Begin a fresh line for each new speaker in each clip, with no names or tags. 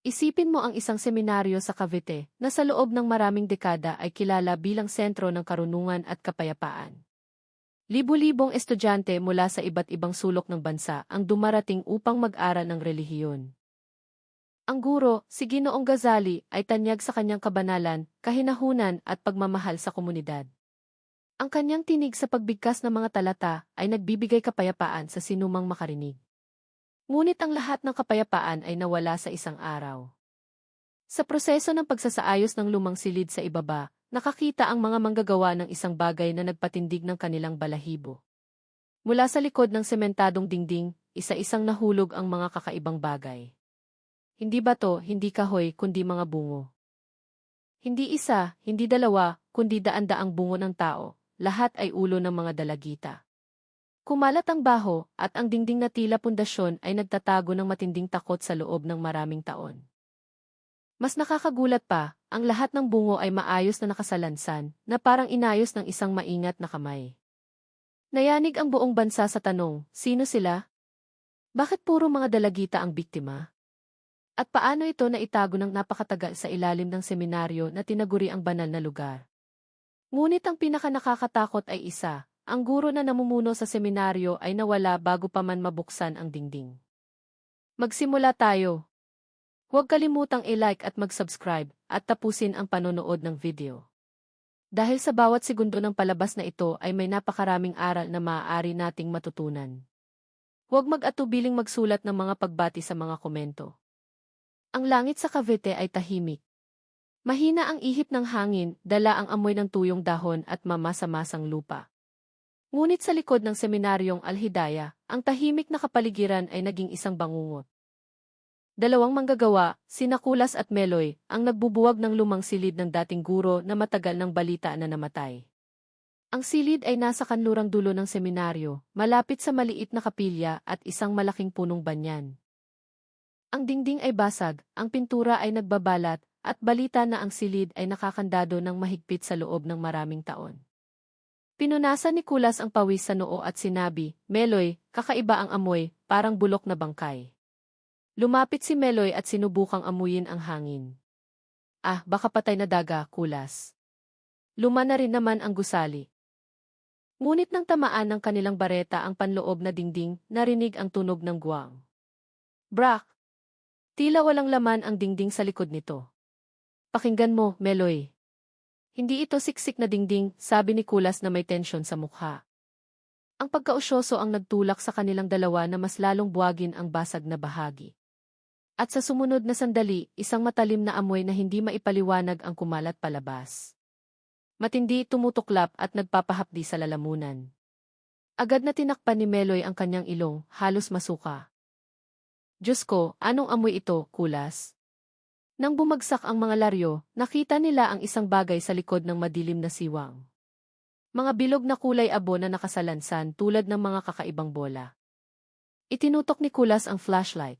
Isipin mo ang isang seminaryo sa Cavite na sa loob ng maraming dekada ay kilala bilang sentro ng karunungan at kapayapaan. Libu-libong estudyante mula sa iba't ibang sulok ng bansa ang dumarating upang mag-aral ng relihiyon. Ang guro, si Ginoong Gazali, ay tanyag sa kanyang kabanalan, kahinahunan at pagmamahal sa komunidad. Ang kanyang tinig sa pagbigkas ng mga talata ay nagbibigay kapayapaan sa sinumang makarinig. Ngunit ang lahat ng kapayapaan ay nawala sa isang araw. Sa proseso ng pagsasaayos ng lumang silid sa ibaba, nakakita ang mga manggagawa ng isang bagay na nagpatindig ng kanilang balahibo. Mula sa likod ng sementadong dingding, isa-isang nahulog ang mga kakaibang bagay. Hindi bato, hindi kahoy, kundi mga bungo. Hindi isa, hindi dalawa, kundi daan-daang bungo ng tao, lahat ay ulo ng mga dalagita. Kumalat ang baho, at ang dingding na tila pundasyon ay nagtatago ng matinding takot sa loob ng maraming taon. Mas nakakagulat pa, ang lahat ng bungo ay maayos na nakasalansan, na parang inayos ng isang maingat na kamay. Nayanig ang buong bansa sa tanong, sino sila? Bakit puro mga dalagita ang biktima? At paano ito na itago ng napakatagal sa ilalim ng seminaryo na tinaguri ang banal na lugar? Ngunit ang pinakanakakatakot ay isa. Ang guro na namumuno sa seminaryo ay nawala bago pa man mabuksan ang dingding. Magsimula tayo. Huwag kalimutang i-like at mag-subscribe at tapusin ang panonood ng video. Dahil sa bawat segundo ng palabas na ito ay may napakaraming aral na maaari nating matutunan. Huwag mag-atubiling magsulat ng mga pagbati sa mga komento. Ang langit sa Cavite ay tahimik. Mahina ang ihip ng hangin, dala ang amoy ng tuyong dahon at mamasa-masang lupa. Ngunit sa likod ng seminaryong Al-Hidayah, ang tahimik na kapaligiran ay naging isang bangungot. Dalawang manggagawa, sina Kulas at Meloy, ang nagbubuwag ng lumang silid ng dating guro na matagal ng balita na namatay. Ang silid ay nasa kanlurang dulo ng seminaryo, malapit sa maliit na kapilya at isang malaking punong banyan. Ang dingding ay basag, ang pintura ay nagbabalat, at balita na ang silid ay nakakandado ng mahigpit sa loob ng maraming taon. Pinunasan ni Kulas ang pawis sa noo at sinabi, Meloy, kakaiba ang amoy, parang bulok na bangkay. Lumapit si Meloy at sinubukang amuyin ang hangin. Ah, baka patay na daga, Kulas. Luma na rin naman ang gusali. Ngunit nang tamaan ng kanilang bareta ang panloob na dingding, narinig ang tunog ng guwang. Brak! Tila walang laman ang dingding sa likod nito. Pakinggan mo, Meloy. Hindi ito siksik na dingding, sabi ni Kulas na may tensyon sa mukha. Ang pagkausyoso ang nagtulak sa kanilang dalawa na mas lalong buwagin ang basag na bahagi. At sa sumunod na sandali, isang matalim na amoy na hindi maipaliwanag ang kumalat palabas. Matindi tumutuklap at nagpapahapdi sa lalamunan. Agad na tinakpan ni Meloy ang kanyang ilong, halos masuka. Diyos ko, anong amoy ito, Kulas? Nang bumagsak ang mga laryo, nakita nila ang isang bagay sa likod ng madilim na siwang. Mga bilog na kulay abo na nakasalansan tulad ng mga kakaibang bola. Itinutok ni Kulas ang flashlight.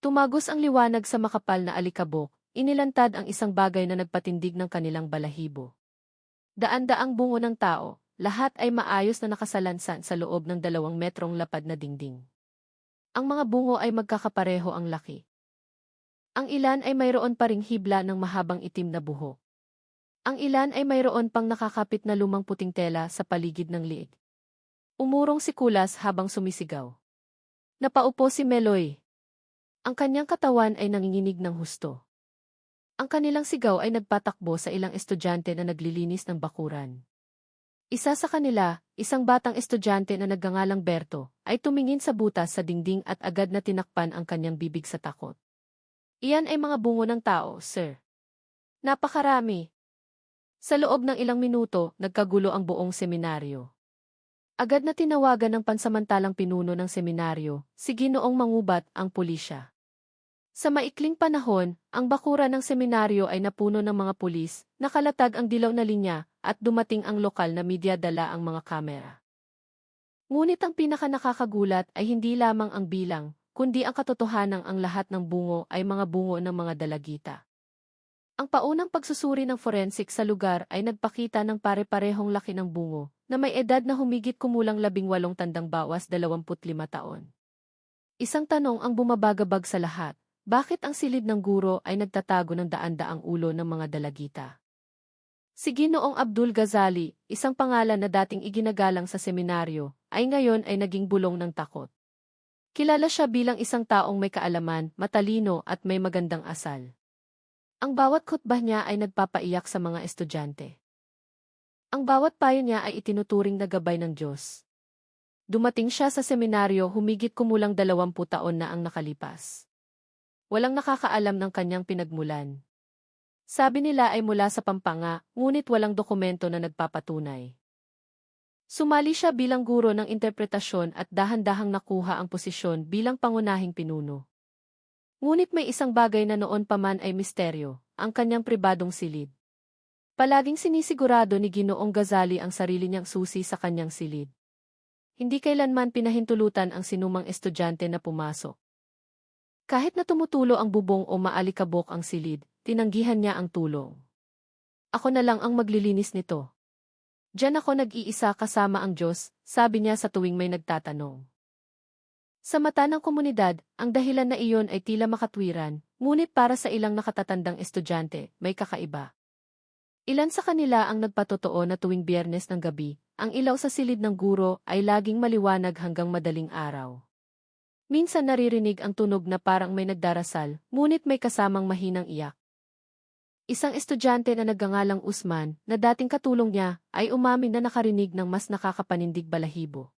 Tumagos ang liwanag sa makapal na alikabok, inilantad ang isang bagay na nagpatindig ng kanilang balahibo. Daan-daang bungo ng tao, lahat ay maayos na nakasalansan sa loob ng 2 metrong lapad na dingding. Ang mga bungo ay magkakapareho ang laki. Ang ilan ay mayroon pa ring hibla ng mahabang itim na buhok. Ang ilan ay mayroon pang nakakapit na lumang puting tela sa paligid ng liig. Umurong si Kulas habang sumisigaw. Napaupo si Meloy. Ang kanyang katawan ay nanginginig ng husto. Ang kanilang sigaw ay nagpatakbo sa ilang estudyante na naglilinis ng bakuran. Isa sa kanila, isang batang estudyante na nagngangalang Berto, ay tumingin sa butas sa dingding at agad na tinakpan ang kanyang bibig sa takot. Iyan ay mga bungo ng tao, sir. Napakarami. Sa loob ng ilang minuto, nagkagulo ang buong seminaryo. Agad na tinawagan ng pansamantalang pinuno ng seminaryo, si Ginoong Mangubat, ang pulisya. Sa maikling panahon, ang bakuran ng seminaryo ay napuno ng mga pulis, nakalatag ang dilaw na linya, at dumating ang lokal na media dala ang mga kamera. Ngunit ang pinakanakakagulat ay hindi lamang ang bilang, kundi ang katotohanang ang lahat ng bungo ay mga bungo ng mga dalagita. Ang paunang pagsusuri ng forensic sa lugar ay nagpakita ng pare-parehong laki ng bungo, na may edad na humigit kumulang 18 tandang bawas 25 taon. Isang tanong ang bumabagabag sa lahat, Bakit ang silid ng guro ay nagtatago ng daan-daang ulo ng mga dalagita? Si Ginoong Abdul Ghazali, isang pangalan na dating iginagalang sa seminaryo, ay ngayon ay naging bulong ng takot. Kilala siya bilang isang taong may kaalaman, matalino at may magandang asal. Ang bawat khutbah niya ay nagpapaiyak sa mga estudyante. Ang bawat payo niya ay itinuturing na gabay ng Diyos. Dumating siya sa seminaryo humigit kumulang 20 taon na ang nakalipas. Walang nakakaalam ng kanyang pinagmulan. Sabi nila ay mula sa Pampanga, ngunit walang dokumento na nagpapatunay. Sumali siya bilang guro ng interpretasyon at dahan-dahang nakuha ang posisyon bilang pangunahing pinuno. Ngunit may isang bagay na noon pa man ay misteryo, ang kanyang pribadong silid. Palaging sinisigurado ni Ginoong Ghazali ang sarili niyang susi sa kanyang silid. Hindi kailanman pinahintulutan ang sinumang estudyante na pumasok. Kahit na tumutulo ang bubong o maalikabok ang silid, tinanggihan niya ang tulong. Ako na lang ang maglilinis nito. Diyan ako nag-iisa kasama ang Diyos, sabi niya sa tuwing may nagtatanong. Sa mata ng komunidad, ang dahilan na iyon ay tila makatwiran, ngunit para sa ilang nakatatandang estudyante, may kakaiba. Ilan sa kanila ang nagpatotoo na tuwing Biyernes ng gabi, ang ilaw sa silid ng guro ay laging maliwanag hanggang madaling araw. Minsan naririnig ang tunog na parang may nagdarasal, ngunit may kasamang mahinang iyak. Isang estudyante na nagngangalang Usman, na dating katulong niya, ay umamin na nakarinig ng mas nakakapanindig balahibo.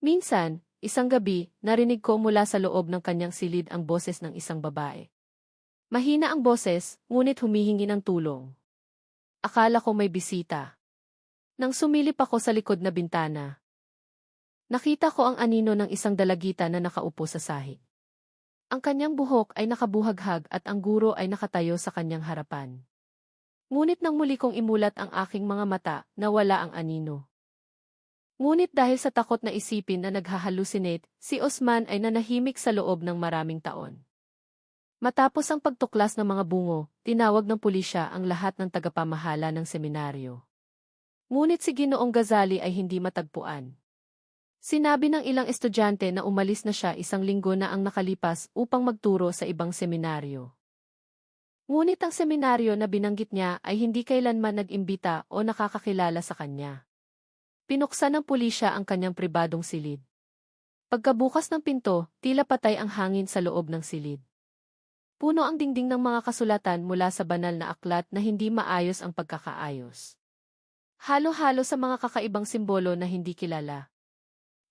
Minsan, isang gabi, narinig ko mula sa loob ng kanyang silid ang boses ng isang babae. Mahina ang boses, ngunit humihingi ng tulong. Akala ko may bisita. Nang sumilip ako sa likod na bintana, nakita ko ang anino ng isang dalagita na nakaupo sa sahig. Ang kanyang buhok ay nakabuhaghag at ang guro ay nakatayo sa kanyang harapan. Ngunit nang muli kong imulat ang aking mga mata, nawala ang anino. Ngunit dahil sa takot na isipin na naghahalusinate, si Osman ay nanahimik sa loob ng maraming taon. Matapos ang pagtuklas ng mga bungo, tinawag ng pulisya ang lahat ng tagapamahala ng seminaryo. Ngunit si Ginoong Ghazali ay hindi matagpuan. Sinabi ng ilang estudyante na umalis na siya 1 linggo na ang nakalipas upang magturo sa ibang seminaryo. Ngunit ang seminaryo na binanggit niya ay hindi kailanman nag-imbita o nakakakilala sa kanya. Pinuksan ng pulisya ang kanyang pribadong silid. Pagkabukas ng pinto, tila patay ang hangin sa loob ng silid. Puno ang dingding ng mga kasulatan mula sa banal na aklat na hindi maayos ang pagkakaayos. Halo-halo sa mga kakaibang simbolo na hindi kilala.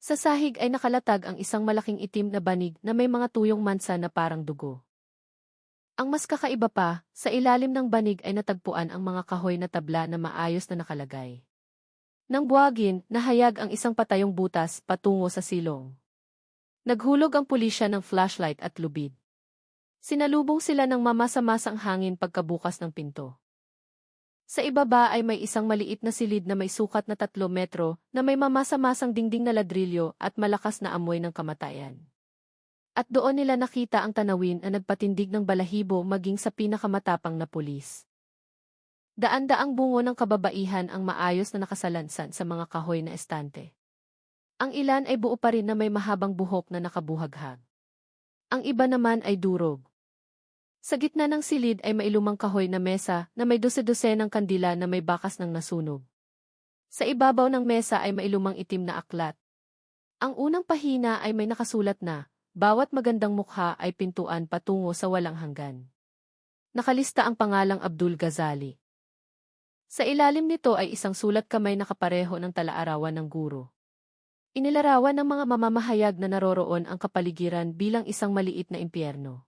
Sa sahig ay nakalatag ang isang malaking itim na banig na may mga tuyong mansa na parang dugo. Ang mas kakaiba pa, sa ilalim ng banig ay natagpuan ang mga kahoy na tabla na maayos na nakalagay. Nang buwagin, nahayag ang isang patayong butas patungo sa silong. Naghulog ang pulisya ng flashlight at lubid. Sinalubong sila ng mamasa-masang hangin pagkabukas ng pinto. Sa ibaba ay may isang maliit na silid na may sukat na 3 metro na may mamasa-masang dingding na ladrilyo at malakas na amoy ng kamatayan. At doon nila nakita ang tanawin na nagpatindig ng balahibo maging sa pinakamatapang na pulis. Daan-daang bungo ng kababaihan ang maayos na nakasalansan sa mga kahoy na estante. Ang ilan ay buo pa rin na may mahabang buhok na nakabuhaghag. Ang iba naman ay durog. Sa gitna ng silid ay may lumang kahoy na mesa na may 12 ng kandila na may bakas ng nasunog. Sa ibabaw ng mesa ay may lumang itim na aklat. Ang unang pahina ay may nakasulat na, bawat magandang mukha ay pintuan patungo sa walang hanggan. Nakalista ang pangalang Abdul Ghazali. Sa ilalim nito ay isang sulat kamay na kapareho ng talaarawan ng guro. Inilarawan ng mga mamamahayag na naroroon ang kapaligiran bilang isang maliit na impyerno.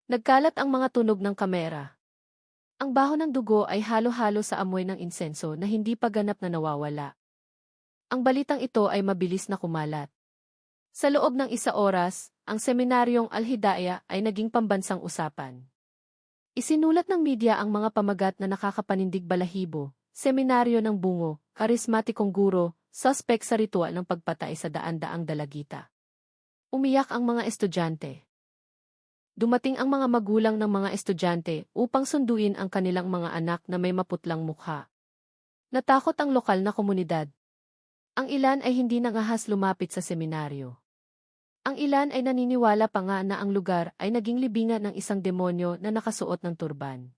Nagkalat ang mga tunog ng kamera. Ang baho ng dugo ay halo-halo sa amoy ng insenso na hindi pa ganap na nawawala. Ang balitang ito ay mabilis na kumalat. Sa loob ng 1 oras, ang seminaryong Al-Hidayah ay naging pambansang usapan. Isinulat ng media ang mga pamagat na nakakapanindig balahibo, seminaryo ng bungo, karismatikong guro, suspect sa ritual ng pagpatay sa daan-daang dalagita. Umiyak ang mga estudyante. Dumating ang mga magulang ng mga estudyante upang sunduin ang kanilang mga anak na may maputlang mukha. Natakot ang lokal na komunidad. Ang ilan ay hindi nangahas lumapit sa seminaryo. Ang ilan ay naniniwala pa nga na ang lugar ay naging libingan ng isang demonyo na nakasuot ng turban.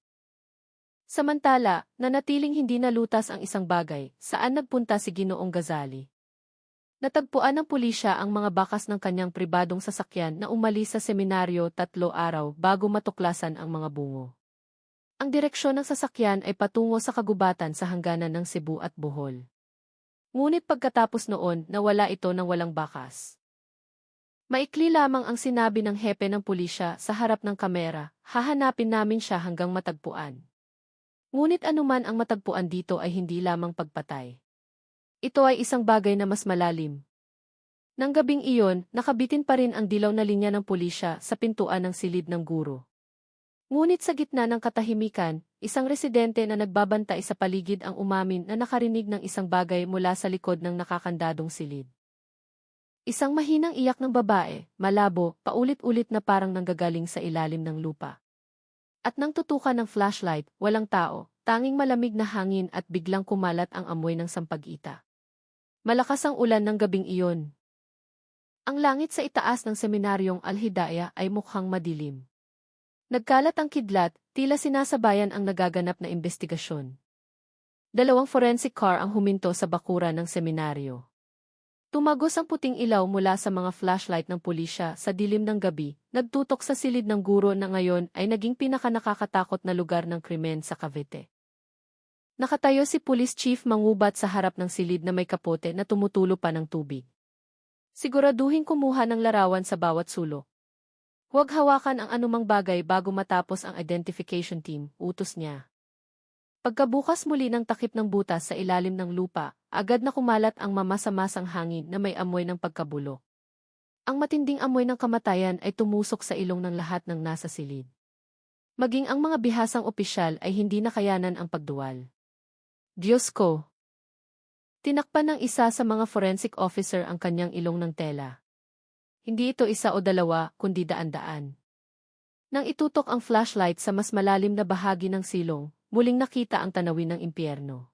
Samantala, nanatiling hindi nalutas ang isang bagay, saan nagpunta si Ginoong Gazali. Natagpuan ng pulisya ang mga bakas ng kanyang pribadong sasakyan na umalis sa seminaryo 3 araw bago matuklasan ang mga bungo. Ang direksyon ng sasakyan ay patungo sa kagubatan sa hangganan ng Cebu at Bohol. Ngunit pagkatapos noon, nawala ito ng walang bakas. Maikli lamang ang sinabi ng hepe ng pulisya sa harap ng kamera, hahanapin namin siya hanggang matagpuan. Ngunit anuman ang matagpuan dito ay hindi lamang pagpatay. Ito ay isang bagay na mas malalim. Nang gabing iyon, nakabitin pa rin ang dilaw na linya ng pulisya sa pintuan ng silid ng guro. Ngunit sa gitna ng katahimikan, isang residente na nagbabantay sa paligid ang umamin na nakarinig ng isang bagay mula sa likod ng nakakandadong silid. Isang mahinang iyak ng babae, malabo, paulit-ulit na parang nanggagaling sa ilalim ng lupa. At nang tutukan ng flashlight, walang tao, tanging malamig na hangin at biglang kumalat ang amoy ng sampag-ita. Malakas ang ulan ng gabing iyon. Ang langit sa itaas ng seminaryong Al-Hidayah ay mukhang madilim. Nagkalat ang kidlat, tila sinasabayan ang nagaganap na investigasyon. 2 forensic car ang huminto sa bakuran ng seminaryo. Tumagos ang puting ilaw mula sa mga flashlight ng pulisya sa dilim ng gabi, nagtutok sa silid ng guro na ngayon ay naging pinakanakakatakot na lugar ng krimen sa Cavite. Nakatayo si Police Chief Mangubat sa harap ng silid na may kapote na tumutulo pa ng tubig. Siguraduhin kumuha ng larawan sa bawat sulok. Huwag hawakan ang anumang bagay bago matapos ang identification team, utos niya. Pagkabukas muli ng takip ng butas sa ilalim ng lupa, agad na kumalat ang mamasa-masang hangin na may amoy ng pagkabulok. Ang matinding amoy ng kamatayan ay tumusok sa ilong ng lahat ng nasa silid. Maging ang mga bihasang opisyal ay hindi nakayanan ang pagduwal. Diyos ko! Tinakpan ng isa sa mga forensic officer ang kanyang ilong ng tela. Hindi ito isa o dalawa, kundi daan-daan. Nang itutok ang flashlight sa mas malalim na bahagi ng silong, muling nakita ang tanawin ng impyerno.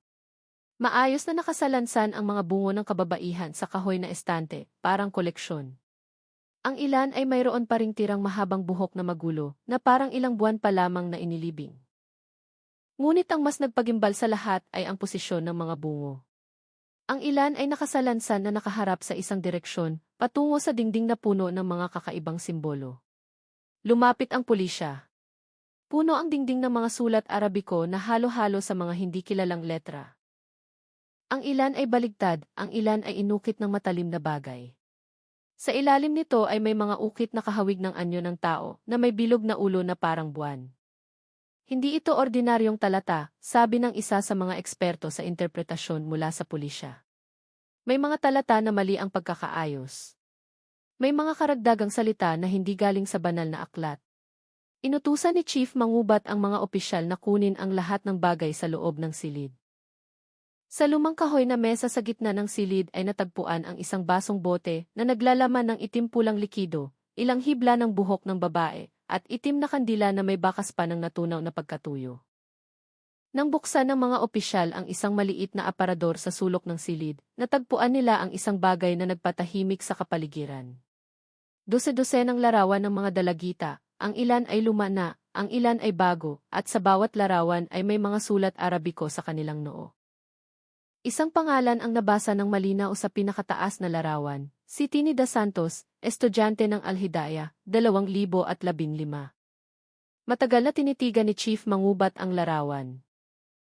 Maayos na nakasalansan ang mga bungo ng kababaihan sa kahoy na estante, parang koleksyon. Ang ilan ay mayroon pa ring tirang mahabang buhok na magulo, na parang ilang buwan pa lamang na inilibing. Ngunit ang mas nagpagimbal sa lahat ay ang posisyon ng mga bungo. Ang ilan ay nakasalansan na nakaharap sa isang direksyon, patungo sa dingding na puno ng mga kakaibang simbolo. Lumapit ang pulisya. Puno ang dingding ng mga sulat Arabiko na halo-halo sa mga hindi kilalang letra. Ang ilan ay baligtad, ang ilan ay inukit ng matalim na bagay. Sa ilalim nito ay may mga ukit na kahawig ng anyo ng tao na may bilog na ulo na parang buwan. Hindi ito ordinaryong talata, sabi ng isa sa mga eksperto sa interpretasyon mula sa pulisya. May mga talata na mali ang pagkakaayos. May mga karagdagang salita na hindi galing sa banal na aklat. Inutusan ni Chief Mangubat ang mga opisyal na kunin ang lahat ng bagay sa loob ng silid. Sa lumang kahoy na mesa sa gitna ng silid ay natagpuan ang isang basong bote na naglalaman ng itim-pulang likido, ilang hibla ng buhok ng babae, at itim na kandila na may bakas pa ng natunaw na pagkatuyo. Nang buksan ng mga opisyal ang isang maliit na aparador sa sulok ng silid, natagpuan nila ang isang bagay na nagpatahimik sa kapaligiran. Dose-dose ng larawan ng mga dalagita, ang ilan ay luma na, ang ilan ay bago, at sa bawat larawan ay may mga sulat Arabiko sa kanilang noo. Isang pangalan ang nabasa ng malinaw sa pinakataas na larawan, si Trinidad Santos, estudyante ng Al-Hidayah, 2015. Matagal na tinitigan ni Chief Mangubat ang larawan.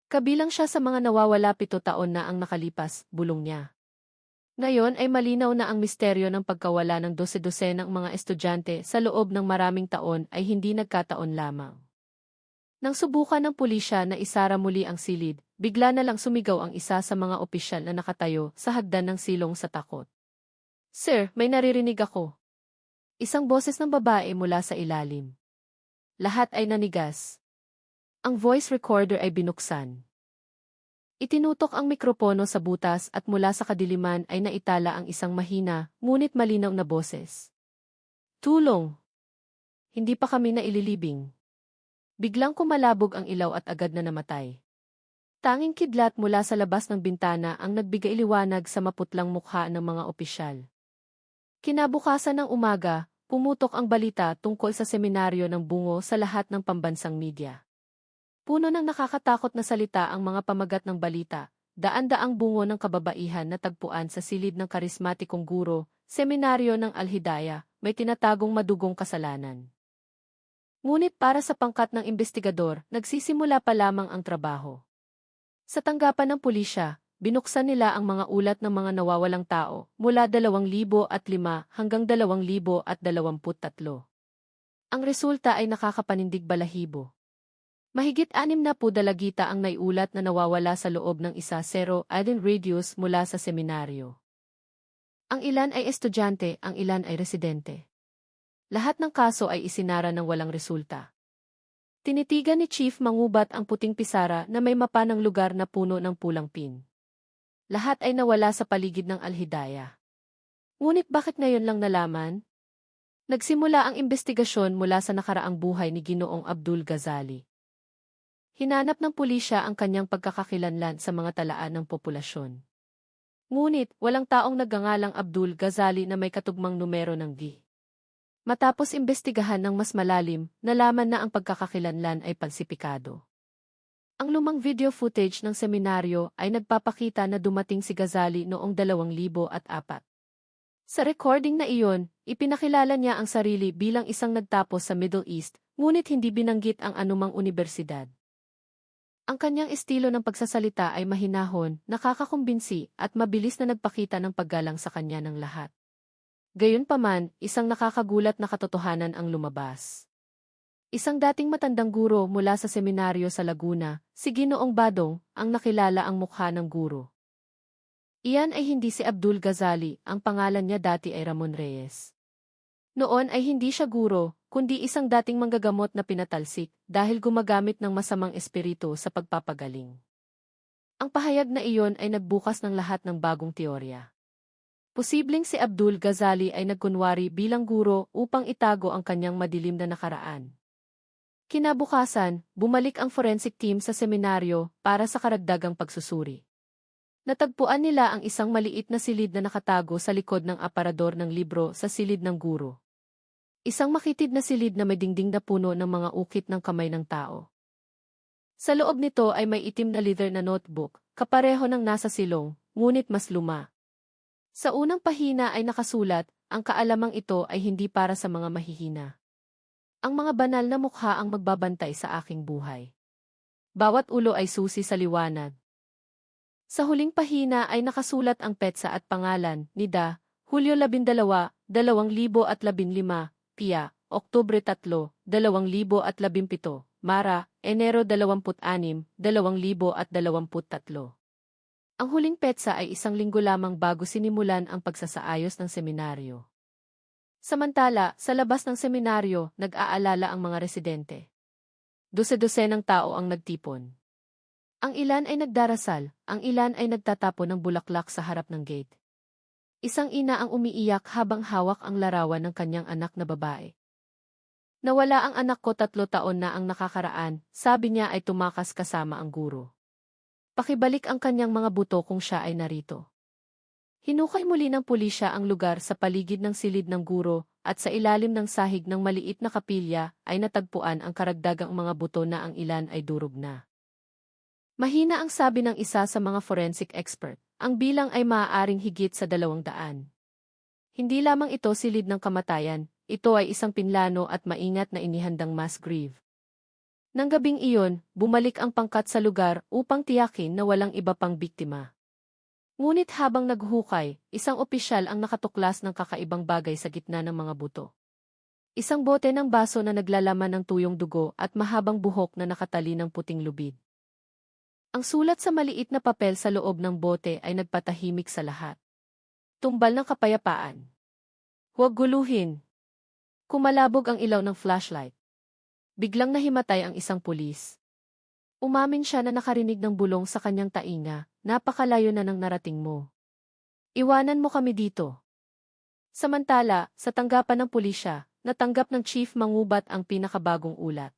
Kabilang siya sa mga nawawala 7 taon na ang nakalipas, bulong niya. Ngayon ay malinaw na ang misteryo ng pagkawala ng 12 ng mga estudyante sa loob ng maraming taon ay hindi nagkataon lamang. Nang subukan ng pulisya na isara muli ang silid, bigla na lang sumigaw ang isa sa mga opisyal na nakatayo sa hagdan ng silong sa takot. "Sir, may naririnig ako." Isang boses ng babae mula sa ilalim. Lahat ay nanigas. Ang voice recorder ay binuksan. Itinutok ang mikropono sa butas at mula sa kadiliman ay naitala ang isang mahina, ngunit malinaw na boses. "Tulong! Hindi pa kami naililibing." Biglang kumalabog ang ilaw at agad na namatay. Tanging kidlat mula sa labas ng bintana ang nagbigay liwanag sa maputlang mukha ng mga opisyal. Kinabukasan ng umaga, pumutok ang balita tungkol sa seminaryo ng Bungo sa lahat ng pambansang media. Puno ng nakakatakot na salita ang mga pamagat ng balita, daan-daang bungo ng kababaihan na tagpuan sa silid ng karismatikong guro, seminaryo ng Al-Hidayah, may tinatagong madugong kasalanan. Ngunit para sa pangkat ng investigador, nagsisimula pa lamang ang trabaho. Sa tanggapan ng pulisya, binuksan nila ang mga ulat ng mga nawawalang tao mula 2005 hanggang 2023. Ang resulta ay nakakapanindig balahibo. Mahigit 6 na po dalagita ang naiulat na nawawala sa loob ng 1-0 radius mula sa seminaryo. Ang ilan ay estudyante, ang ilan ay residente. Lahat ng kaso ay isinara ng walang resulta. Tinitigan ni Chief Mangubat ang puting pisara na may mapa ng lugar na puno ng pulang pin. Lahat ay nawala sa paligid ng Al-Hidayah. Ngunit bakit ngayon lang nalaman? Nagsimula ang investigasyon mula sa nakaraang buhay ni Ginoong Abdul Ghazali. Hinanap ng pulisya ang kanyang pagkakakilanlan sa mga talaan ng populasyon. Ngunit, walang taong nagngangalang Abdul Ghazali na may katugmang numero ng G. Matapos imbestigahan ng mas malalim, nalaman na ang pagkakakilanlan ay palsipikado. Ang lumang video footage ng seminaryo ay nagpapakita na dumating si Ghazali noong 2004. Sa recording na iyon, ipinakilala niya ang sarili bilang isang nagtapos sa Middle East, ngunit hindi binanggit ang anumang unibersidad. Ang kanyang estilo ng pagsasalita ay mahinahon, nakakakumbinsi, at mabilis na nagpakita ng paggalang sa kanya ng lahat. Gayunpaman, isang nakakagulat na katotohanan ang lumabas. Isang dating matandang guro mula sa seminaryo sa Laguna, si Ginoong Badong, ang nakilala ang mukha ng guro. Iyan ay hindi si Abdul Ghazali, ang pangalan niya dati ay Ramon Reyes. Noon ay hindi siya guro, kundi isang dating manggagamot na pinatalsik dahil gumagamit ng masamang espiritu sa pagpapagaling. Ang pahayag na iyon ay nagbukas ng lahat ng bagong teorya. Posibleng si Abdul Ghazali ay nagkunwari bilang guro upang itago ang kanyang madilim na nakaraan. Kinabukasan, bumalik ang forensic team sa seminaryo para sa karagdagang pagsusuri. Natagpuan nila ang isang maliit na silid na nakatago sa likod ng aparador ng libro sa silid ng guro. Isang makitid na silid na may dingding na puno ng mga ukit ng kamay ng tao. Sa loob nito ay may itim na leather na notebook, kapareho ng nasa silong, ngunit mas luma. Sa unang pahina ay nakasulat, ang kaalamang ito ay hindi para sa mga mahihina. Ang mga banal na mukha ang magbabantay sa aking buhay. Bawat ulo ay susi sa liwanag. Sa huling pahina ay nakasulat ang petsa at pangalan, Nida, Hulyo 12, 2015, Pia, Oktubre 3, 2017, Mara, Enero 26, 2023. Ang huling petsa ay 1 linggo lamang bago sinimulan ang pagsasaayos ng seminaryo. Samantala, sa labas ng seminaryo, nag-aalala ang mga residente. Dose-dosenang tao ang nagtipon. Ang ilan ay nagdarasal, ang ilan ay nagtatapon ng bulaklak sa harap ng gate. Isang ina ang umiiyak habang hawak ang larawan ng kanyang anak na babae. Nawala ang anak ko 3 taon na ang nakakaraan, sabi niya ay tumakas kasama ang guro. Pakibalik ang kanyang mga buto kung siya ay narito. Hinukay muli ng pulisya ang lugar sa paligid ng silid ng guro at sa ilalim ng sahig ng maliit na kapilya ay natagpuan ang karagdagang mga buto na ang ilan ay durog na. Mahina ang sabi ng isa sa mga forensic expert, ang bilang ay maaaring higit sa 200. Hindi lamang ito silid ng kamatayan, ito ay isang pinlano at maingat na inihandang mass grave. Nang gabing iyon, bumalik ang pangkat sa lugar upang tiyakin na walang iba pang biktima. Ngunit habang naghukay, isang opisyal ang nakatuklas ng kakaibang bagay sa gitna ng mga buto. Isang bote ng baso na naglalaman ng tuyong dugo at mahabang buhok na nakatali ng puting lubid. Ang sulat sa maliit na papel sa loob ng bote ay nagpatahimik sa lahat. Tumbal ng kapayapaan. Huwag guluhin. Kumalabog ang ilaw ng flashlight. Biglang nahimatay ang isang pulis. Umamin siya na nakarinig ng bulong sa kanyang tainga, napakalayo na ng narating mo. Iwanan mo kami dito. Samantala, sa tanggapan ng pulisya, natanggap ng Chief Mangubat ang pinakabagong ulat.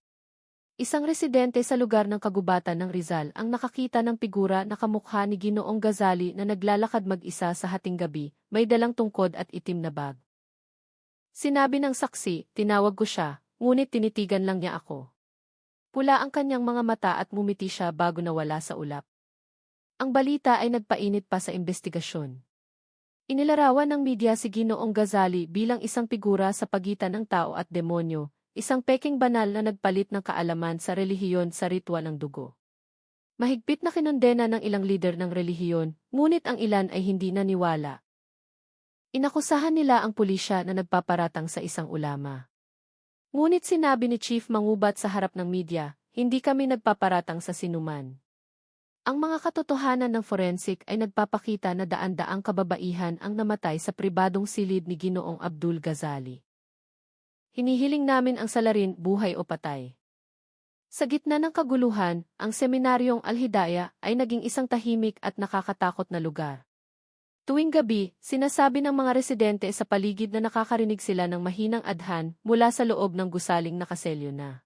Isang residente sa lugar ng kagubatan ng Rizal ang nakakita ng figura na kamukha ni Ginoong Ghazali na naglalakad mag-isa sa hating gabi, may dalang tungkod at itim na bag. Sinabi ng saksi, tinawag ko siya, ngunit tinitigan lang niya ako. Pula ang kanyang mga mata at ngumiti siya bago nawala sa ulap. Ang balita ay nagpainit pa sa investigasyon. Inilarawan ng media si Ginoong Gazali bilang isang figura sa pagitan ng tao at demonyo, isang peking banal na nagpalit ng kaalaman sa relihiyon sa ritwal ng dugo. Mahigpit na kinondena ng ilang lider ng relihiyon, ngunit ang ilan ay hindi naniwala. Inakusahan nila ang pulisya na nagpaparatang sa isang ulama. Ngunit sinabi ni Chief Mangubat sa harap ng media, hindi kami nagpaparatang sa sinuman. Ang mga katotohanan ng forensic ay nagpapakita na daan-daang kababaihan ang namatay sa pribadong silid ni Ginoong Abdul Gazali. Hinihiling namin ang salarin, buhay o patay. Sa gitna ng kaguluhan, ang seminaryong Al-Hidayah ay naging isang tahimik at nakakatakot na lugar. Tuwing gabi, sinasabi ng mga residente sa paligid na nakakarinig sila ng mahinang adhan mula sa loob ng gusaling nakaselyo na.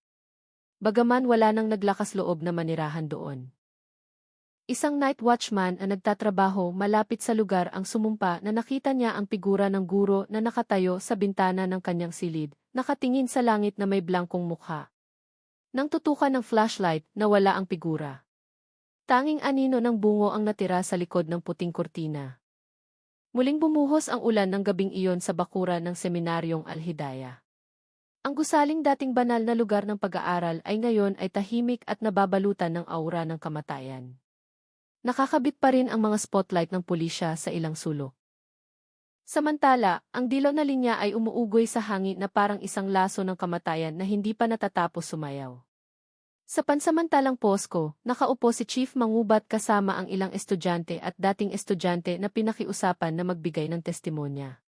Bagaman wala nang naglakas loob na manirahan doon. Isang night watchman ang nagtatrabaho malapit sa lugar ang sumumpa na nakita niya ang figura ng guro na nakatayo sa bintana ng kanyang silid, nakatingin sa langit na may blangkong mukha. Nang tutukan ng flashlight, nawala ang figura. Tanging anino ng bungo ang natira sa likod ng puting kurtina. Muling bumuhos ang ulan ng gabing iyon sa bakuran ng seminaryong Al-Hidayah. Ang gusaling dating banal na lugar ng pag-aaral ay ngayon ay tahimik at nababalutan ng aura ng kamatayan. Nakakabit pa rin ang mga spotlight ng pulisya sa ilang sulok. Samantala, ang dilaw na linya ay umuugoy sa hangin na parang isang laso ng kamatayan na hindi pa natatapos sumayaw. Sa pansamantalang posko, nakaupo si Chief Mangubat kasama ang ilang estudyante at dating estudyante na pinakiusapan na magbigay ng testimonya.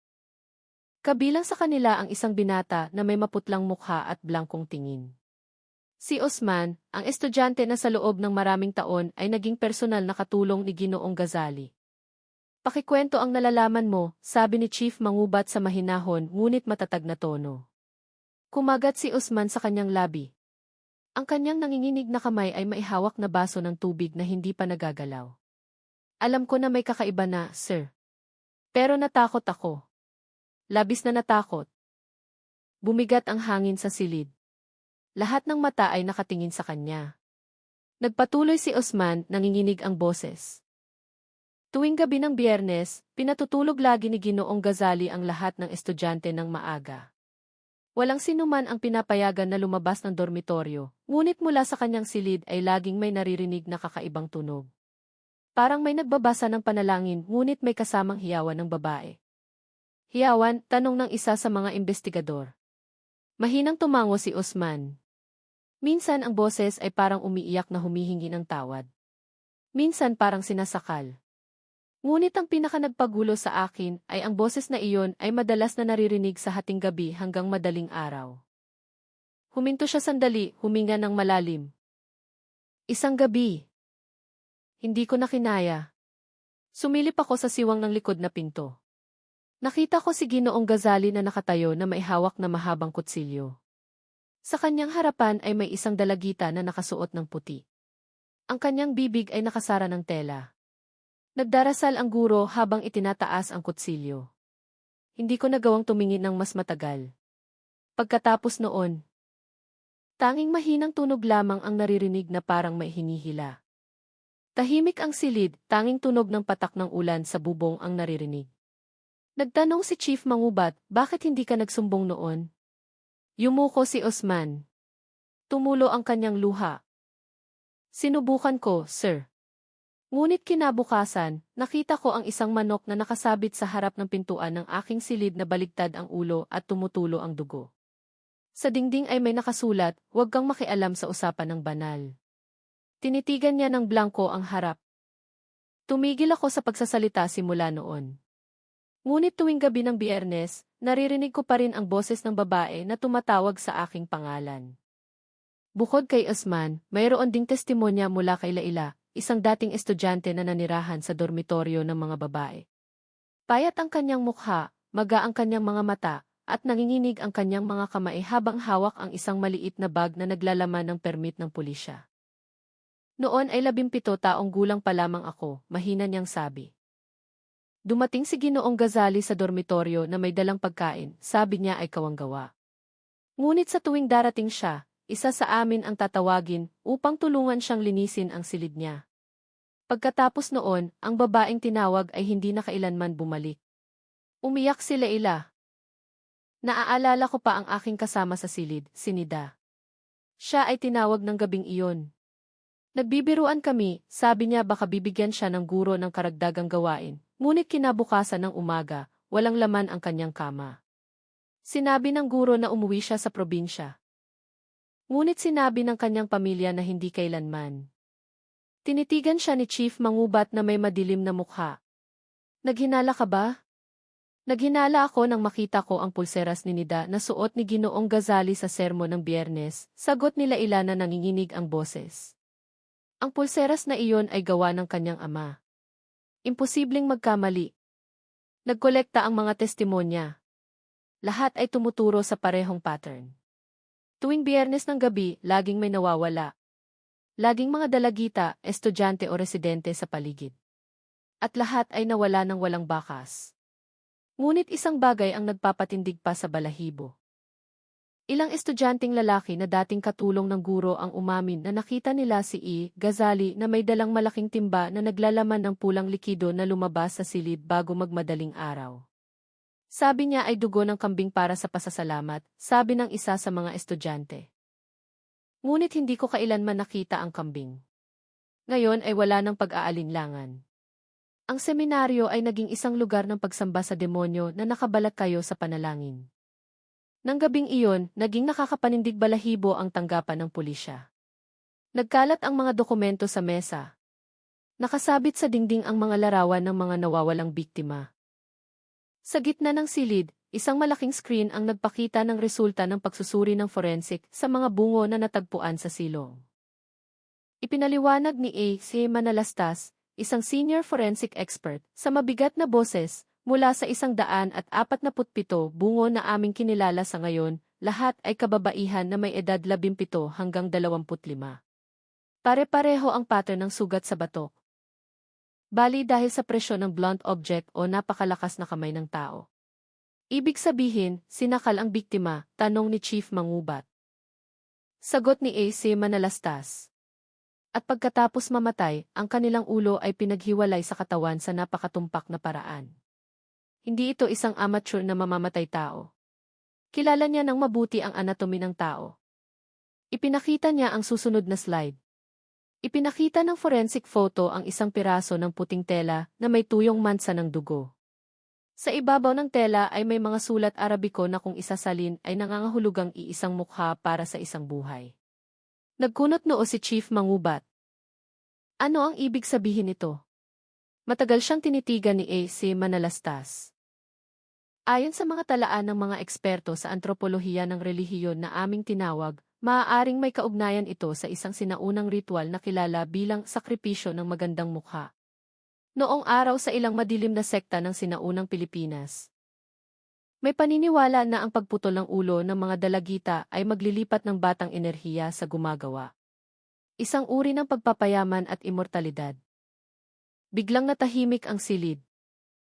Kabilang sa kanila ang isang binata na may maputlang mukha at blangkong tingin. Si Osman, ang estudyante na sa loob ng maraming taon ay naging personal na katulong ni Ginoong Gazali. Pakikwento ang nalalaman mo, sabi ni Chief Mangubat sa mahinahon ngunit matatag na tono. Kumagat si Osman sa kanyang labi. Ang kanyang nanginginig na kamay ay maihawak na baso ng tubig na hindi pa nagagalaw. Alam ko na may kakaiba na, sir. Pero natakot ako. Labis na natakot. Bumigat ang hangin sa silid. Lahat ng mata ay nakatingin sa kanya. Nagpatuloy si Osman, nanginginig ang boses. Tuwing gabi ng Biyernes, pinatutulog lagi ni Ginoong Gazali ang lahat ng estudyante ng maaga. Walang sinuman ang pinapayagan na lumabas ng dormitoryo, ngunit mula sa kanyang silid ay laging may naririnig na kakaibang tunog. Parang may nagbabasa ng panalangin ngunit may kasamang hiyawan ng babae. Hiyawan, tanong ng isa sa mga investigador. Mahinang tumango si Osman. Minsan ang boses ay parang umiiyak na humihingi ng tawad. Minsan parang sinasakal. Ngunit ang pinakanagpagulo sa akin ay ang boses na iyon ay madalas na naririnig sa hating gabi hanggang madaling araw. Huminto siya sandali, huminga ng malalim. Isang gabi. Hindi ko na kinaya. Sumilip ako sa siwang ng likod na pinto. Nakita ko si Ginoong Gazali na nakatayo na may hawak na mahabang kutsilyo. Sa kanyang harapan ay may isang dalagita na nakasuot ng puti. Ang kanyang bibig ay nakasara ng tela. Nagdarasal ang guro habang itinataas ang kutsilyo. Hindi ko nagawang tumingin ng mas matagal. Pagkatapos noon, tanging mahinang tunog lamang ang naririnig na parang may hinihila. Tahimik ang silid, tanging tunog ng patak ng ulan sa bubong ang naririnig. Nagtanong si Chief Mangubat, bakit hindi ka nagsumbong noon? Yumuko si Osman. Tumulo ang kanyang luha. Sinubukan ko, sir. Ngunit kinabukasan, nakita ko ang isang manok na nakasabit sa harap ng pintuan ng aking silid na baligtad ang ulo at tumutulo ang dugo. Sa dingding ay may nakasulat, huwag kang makialam sa usapan ng banal. Tinitigan niya ng blangko ang harap. Tumigil ako sa pagsasalita simula noon. Ngunit tuwing gabi ng Biyernes, naririnig ko pa rin ang boses ng babae na tumatawag sa aking pangalan. Bukod kay Osman, mayroon ding testimonya mula kay Laila, isang dating estudyante na nanirahan sa dormitoryo ng mga babae. Payat ang kanyang mukha, maga ang kanyang mga mata, at nanginginig ang kanyang mga kamay habang hawak ang isang maliit na bag na naglalaman ng permit ng pulisya. Noon ay 17 taong gulang pa lamang ako, mahina niyang sabi. Dumating si Ginoong Gazali sa dormitoryo na may dalang pagkain, sabi niya ay kawanggawa. Ngunit sa tuwing darating siya, isa sa amin ang tatawagin upang tulungan siyang linisin ang silid niya. Pagkatapos noon, ang babaeng tinawag ay hindi na kailanman bumalik. Umiyak si Leila. Naaalala ko pa ang aking kasama sa silid, si Nida. Siya ay tinawag ng gabing iyon. Nagbibiruan kami, sabi niya baka bibigyan siya ng guro ng karagdagang gawain, ngunit kinabukasan ng umaga, walang laman ang kanyang kama. Sinabi ng guro na umuwi siya sa probinsya. Ngunit sinabi ng kanyang pamilya na hindi kailanman. Tinitigan siya ni Chief Mangubat na may madilim na mukha. Naghinala ka ba? Naghinala ako nang makita ko ang pulseras ni Nida na suot ni Ginoong Gazali sa sermon ng Biyernes, sagot nila Ilana nanginginig ang boses. Ang pulseras na iyon ay gawa ng kanyang ama. Imposibleng magkamali. Nagkolekta ang mga testimonya. Lahat ay tumuturo sa parehong pattern. Tuwing Biyernes ng gabi, laging may nawawala. Laging mga dalagita, estudyante o residente sa paligid. At lahat ay nawala ng walang bakas. Ngunit isang bagay ang nagpapatindig pa sa balahibo. Ilang estudyanteng lalaki na dating katulong ng guro ang umamin na nakita nila si Gazali na may dalang malaking timba na naglalaman ng pulang likido na lumabas sa silid bago magmadaling araw. Sabi niya ay dugo ng kambing para sa pasasalamat, sabi ng isa sa mga estudyante. Ngunit hindi ko kailanman nakita ang kambing. Ngayon ay wala ng pag-aalinlangan. Ang seminaryo ay naging isang lugar ng pagsamba sa demonyo na nakabalak kayo sa panalangin. Nang gabing iyon, naging nakakapanindig balahibo ang tanggapan ng pulisya. Nagkalat ang mga dokumento sa mesa. Nakasabit sa dingding ang mga larawan ng mga nawawalang biktima. Sa gitna ng silid, isang malaking screen ang nagpakita ng resulta ng pagsusuri ng forensic sa mga bungo na natagpuan sa silong. Ipinaliwanag ni A.C. Manalastas, isang senior forensic expert, sa mabigat na boses, mula sa 147 bungo na aming kinilala sa ngayon, lahat ay kababaihan na may edad 17 hanggang 25. Pare-pareho ang pattern ng sugat sa batok. Bali dahil sa presyon ng blunt object o napakalakas na kamay ng tao. Ibig sabihin, sinakal ang biktima, tanong ni Chief Mangubat. Sagot ni A.C. Manalastas. At pagkatapos mamatay, ang kanilang ulo ay pinaghiwalay sa katawan sa napakatumpak na paraan. Hindi ito isang amateur na mamamatay tao. Kilala niya ng mabuti ang anatomy ng tao. Ipinakita niya ang susunod na slide. Ipinakita ng forensic photo ang isang piraso ng puting tela na may tuyong mansa ng dugo. Sa ibabaw ng tela ay may mga sulat Arabiko na kung isasalin ay nangangahulugang iisang mukha para sa isang buhay. Nagkunot noo si Chief Mangubat. Ano ang ibig sabihin nito? Matagal siyang tinitigan ni A.C. Manalastas. Ayon sa mga talaan ng mga eksperto sa antropolohiya ng relihiyon na aming tinawag, maaaring may kaugnayan ito sa isang sinaunang ritual na kilala bilang sakripisyo ng magandang mukha. Noong araw sa ilang madilim na sekta ng sinaunang Pilipinas. May paniniwala na ang pagputol ng ulo ng mga dalagita ay maglilipat ng batang enerhiya sa gumagawa. Isang uri ng pagpapayaman at immortalidad. Biglang natahimik ang silid.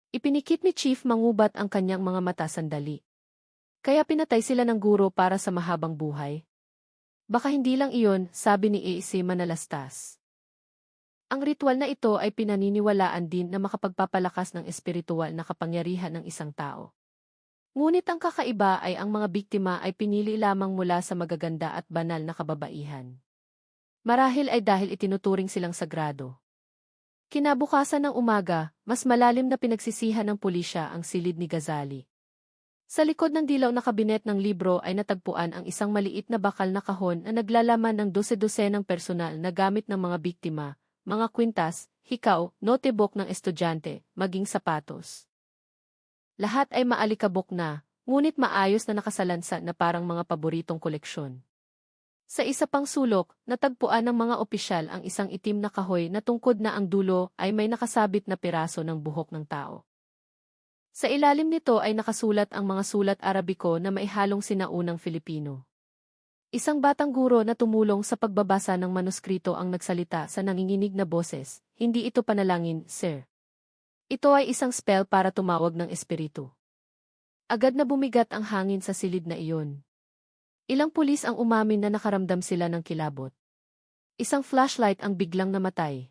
Ipinikit ni Chief Mangubat ang kanyang mga mata sandali. Kaya pinatay sila ng guro para sa mahabang buhay. Baka hindi lang iyon, sabi ni A.C. Manalastas. Ang ritual na ito ay pinaniniwalaan din na makapagpapalakas ng espiritual na kapangyarihan ng isang tao. Ngunit ang kakaiba ay ang mga biktima ay pinili lamang mula sa magaganda at banal na kababaihan. Marahil ay dahil itinuturing silang sagrado. Kinabukasan ng umaga, mas malalim na pinagsisihan ng pulisya ang silid ni Gazali. Sa likod ng dilaw na kabinet ng libro ay natagpuan ang isang maliit na bakal na kahon na naglalaman ng 12-dosenang personal na gamit ng mga biktima, mga kwintas, hikaw, notebook ng estudyante, maging sapatos. Lahat ay maalikabok na, ngunit maayos na nakasalansa na parang mga paboritong koleksyon. Sa isa pang sulok, natagpuan ng mga opisyal ang isang itim na kahoy na tungkod na ang dulo ay may nakasabit na piraso ng buhok ng tao. Sa ilalim nito ay nakasulat ang mga sulat Arabiko na maihalong sinaunang Filipino. Isang batang guro na tumulong sa pagbabasa ng manuskrito ang nagsalita sa nanginginig na boses, "Hindi ito panalangin, sir. Ito ay isang spell para tumawag ng espiritu. Agad na bumigat ang hangin sa silid na iyon. Ilang pulis ang umamin na nakaramdam sila ng kilabot. Isang flashlight ang biglang namatay.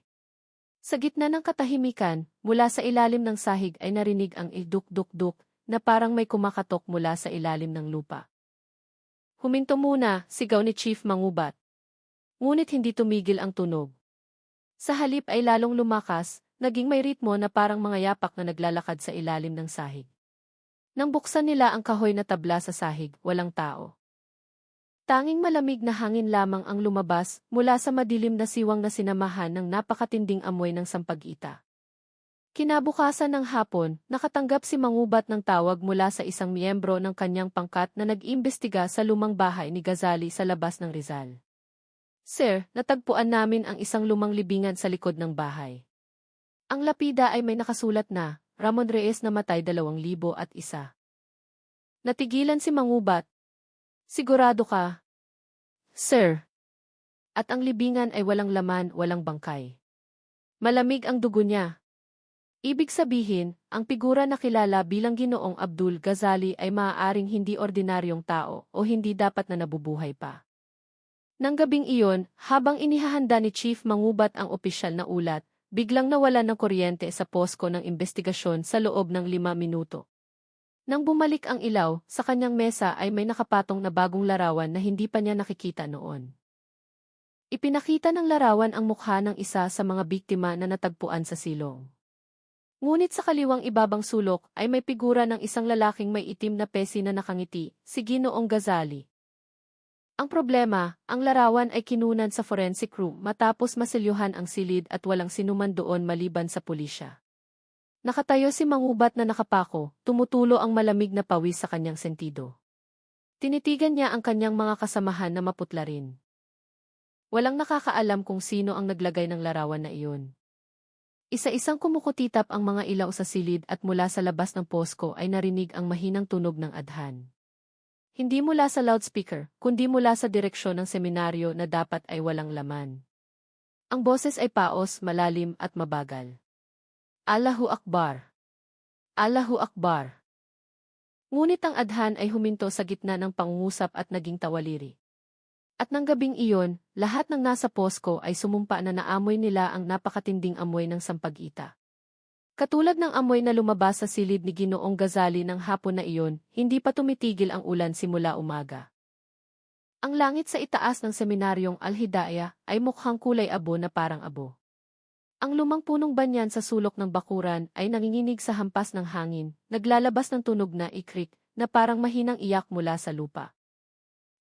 Sa gitna ng katahimikan, mula sa ilalim ng sahig ay narinig ang iduk-duk-duk na parang may kumakatok mula sa ilalim ng lupa. Huminto muna, sigaw ni Chief Mangubat. Ngunit hindi tumigil ang tunog. Sa halip ay lalong lumakas, naging may ritmo na parang mga yapak na naglalakad sa ilalim ng sahig. Nang buksan nila ang kahoy na tabla sa sahig, walang tao. Tanging malamig na hangin lamang ang lumabas mula sa madilim na siwang na sinamahan ng napakatinding amoy ng sampag-ita. Kinabukasan ng hapon, nakatanggap si Mangubat ng tawag mula sa isang miyembro ng kanyang pangkat na nag-imbestiga sa lumang bahay ni Ghazali sa labas ng Rizal. Sir, natagpuan namin ang isang lumang libingan sa likod ng bahay. Ang lapida ay may nakasulat na, Ramon Reyes namatay 2001. Natigilan si Mangubat. Sigurado ka? Sir. At ang libingan ay walang laman, walang bangkay. Malamig ang dugo niya. Ibig sabihin, ang figura na kilala bilang Ginoong Abdul Ghazali ay maaaring hindi ordinaryong tao o hindi dapat na nabubuhay pa. Nang gabing iyon, habang inihahanda ni Chief Mangubat ang opisyal na ulat, biglang nawalan ng kuryente sa posko ng investigasyon sa loob ng 5 minuto. Nang bumalik ang ilaw, sa kanyang mesa ay may nakapatong na bagong larawan na hindi pa niya nakikita noon. Ipinakita ng larawan ang mukha ng isa sa mga biktima na natagpuan sa silong. Ngunit sa kaliwang ibabang sulok ay may figura ng isang lalaking may itim na pesi na nakangiti, si Ginoong Ghazali. Ang problema, ang larawan ay kinunan sa forensic room matapos maselyuhan ang silid at walang sinuman doon maliban sa pulisya. Nakatayo si Mangubat na nakapako, tumutulo ang malamig na pawis sa kanyang sentido. Tinitigan niya ang kanyang mga kasamahan na maputla rin. Walang nakakaalam kung sino ang naglagay ng larawan na iyon. Isa-isang kumukutitap ang mga ilaw sa silid at mula sa labas ng posko ay narinig ang mahinang tunog ng adhan. Hindi mula sa loudspeaker, kundi mula sa direksyon ng seminaryo na dapat ay walang laman. Ang boses ay paos, malalim at mabagal. Allahu Akbar! Allahu Akbar! Ngunit ang adhan ay huminto sa gitna ng pangungusap at naging tawaliri. At nang gabing iyon, lahat ng nasa posko ay sumumpa na naamoy nila ang napakatinding amoy ng sampag-ita. Katulad ng amoy na lumabas sa silid ni Ginoong Ghazali ng hapon na iyon, hindi pa tumitigil ang ulan simula umaga. Ang langit sa itaas ng seminaryong Al-Hidayah ay mukhang kulay abo na parang abo. Ang lumang punong banyan sa sulok ng bakuran ay nanginginig sa hampas ng hangin, naglalabas ng tunog na ikrik na parang mahinang iyak mula sa lupa.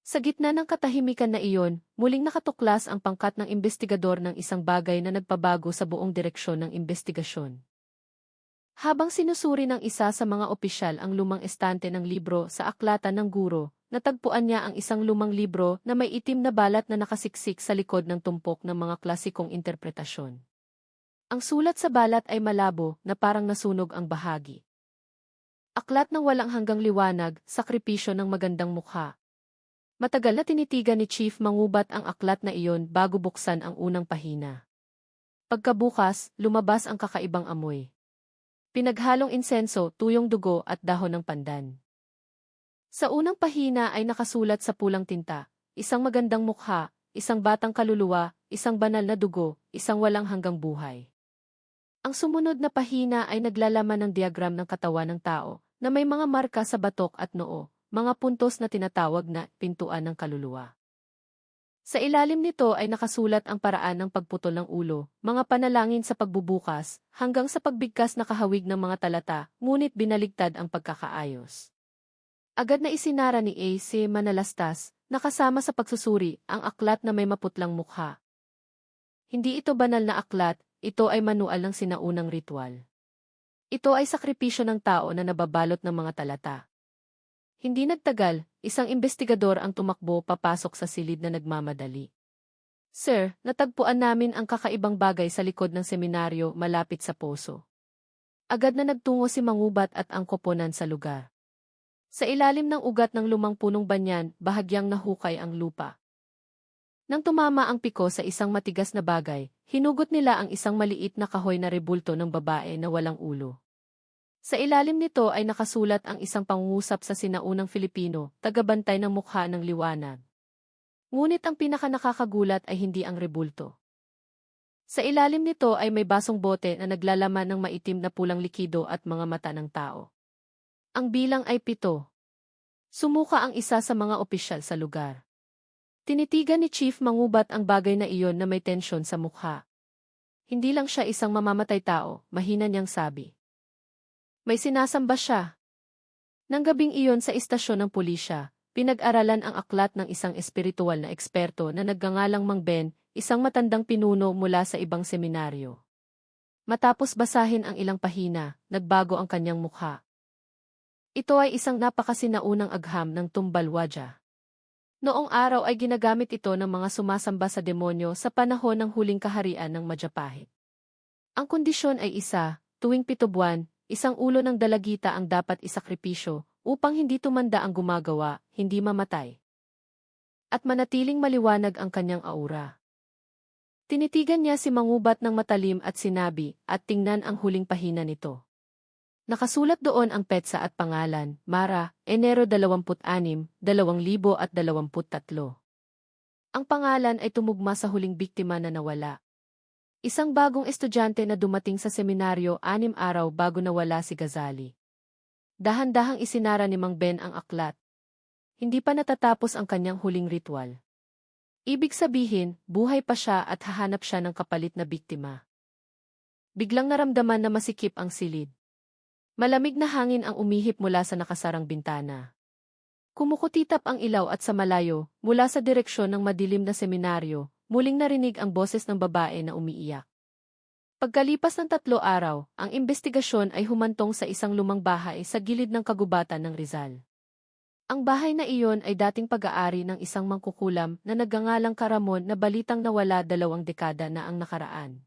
Sa gitna ng katahimikan na iyon, muling nakatuklas ang pangkat ng investigador ng isang bagay na nagpabago sa buong direksyon ng investigasyon. Habang sinusuri ng isa sa mga opisyal ang lumang estante ng libro sa aklatan ng guro, natagpuan niya ang isang lumang libro na may itim na balat na nakasiksik sa likod ng tumpok ng mga klasikong interpretasyon. Ang sulat sa balat ay malabo na parang nasunog ang bahagi. Aklat ng walang hanggang liwanag, sakripisyo ng magandang mukha. Matagal na tinitigan ni Chief Mangubat ang aklat na iyon bago buksan ang unang pahina. Pagkabukas, lumabas ang kakaibang amoy. Pinaghalong insenso, tuyong dugo at dahon ng pandan. Sa unang pahina ay nakasulat sa pulang tinta, isang magandang mukha, isang batang kaluluwa, isang banal na dugo, isang walang hanggang buhay. Ang sumunod na pahina ay naglalaman ng diagram ng katawan ng tao, na may mga marka sa batok at noo, mga puntos na tinatawag na pintuan ng kaluluwa. Sa ilalim nito ay nakasulat ang paraan ng pagputol ng ulo, mga panalangin sa pagbubukas, hanggang sa pagbigkas na kahawig ng mga talata, ngunit binaligtad ang pagkakaayos. Agad na isinara ni A.C. Manalastas, nakasama sa pagsusuri, ang aklat na may maputlang mukha. Hindi ito banal na aklat, ito ay manual ng sinaunang ritual. Ito ay sakripisyo ng tao na nababalot ng mga talata. Hindi nagtagal, isang investigador ang tumakbo papasok sa silid na nagmamadali. Sir, natagpuan namin ang kakaibang bagay sa likod ng seminaryo malapit sa poso. Agad na nagtungo si Mangubat at ang koponan sa lugar. Sa ilalim ng ugat ng lumang punong banyan, bahagyang nahukay ang lupa. Nang tumama ang piko sa isang matigas na bagay, hinugot nila ang isang maliit na kahoy na rebulto ng babae na walang ulo. Sa ilalim nito ay nakasulat ang isang pangungusap sa sinaunang Filipino, tagabantay ng mukha ng liwanag. Ngunit ang pinakanakakagulat ay hindi ang rebulto. Sa ilalim nito ay may basong bote na naglalaman ng maitim na pulang likido at mga mata ng tao. Ang bilang ay 7. Sumuka ang isa sa mga opisyal sa lugar. Tinitigan ni Chief Mangubat ang bagay na iyon na may tensyon sa mukha. Hindi lang siya isang mamamatay tao, mahina niyang sabi. May sinasamba siya. Nang gabing iyon sa istasyon ng pulisya, pinag-aralan ang aklat ng isang espiritual na eksperto na nagngangalang Mang Ben, isang matandang pinuno mula sa ibang seminaryo. Matapos basahin ang ilang pahina, nagbago ang kanyang mukha. Ito ay isang napakasinaunang agham ng Tumbal Waja. Noong araw ay ginagamit ito ng mga sumasamba sa demonyo sa panahon ng huling kaharian ng Majapahit. Ang kondisyon ay tuwing 7 buwan, isang ulo ng dalagita ang dapat isakripisyo upang hindi tumanda ang gumagawa, hindi mamatay. At manatiling maliwanag ang kanyang aura. Tinitigan niya si Mangubat ng matalim at sinabi, at tingnan ang huling pahina nito. Nakasulat doon ang petsa at pangalan, Mara, Enero 26, 2023. Ang pangalan ay tumugma sa huling biktima na nawala. Isang bagong estudyante na dumating sa seminaryo 6 araw bago nawala si Ghazali. Dahan-dahang isinara ni Mang Ben ang aklat. Hindi pa natatapos ang kanyang huling ritual. Ibig sabihin, buhay pa siya at hahanap siya ng kapalit na biktima. Biglang naramdaman na masikip ang silid. Malamig na hangin ang umihip mula sa nakasarang bintana. Kumukutitap ang ilaw at sa malayo, mula sa direksyon ng madilim na seminaryo, muling narinig ang boses ng babae na umiiyak. Pagkalipas ng 3 araw, ang investigasyon ay humantong sa isang lumang bahay sa gilid ng kagubatan ng Rizal. Ang bahay na iyon ay dating pag-aari ng isang mangkukulam na nagngangalang Caramon na balitang nawala 2 dekada na ang nakaraan.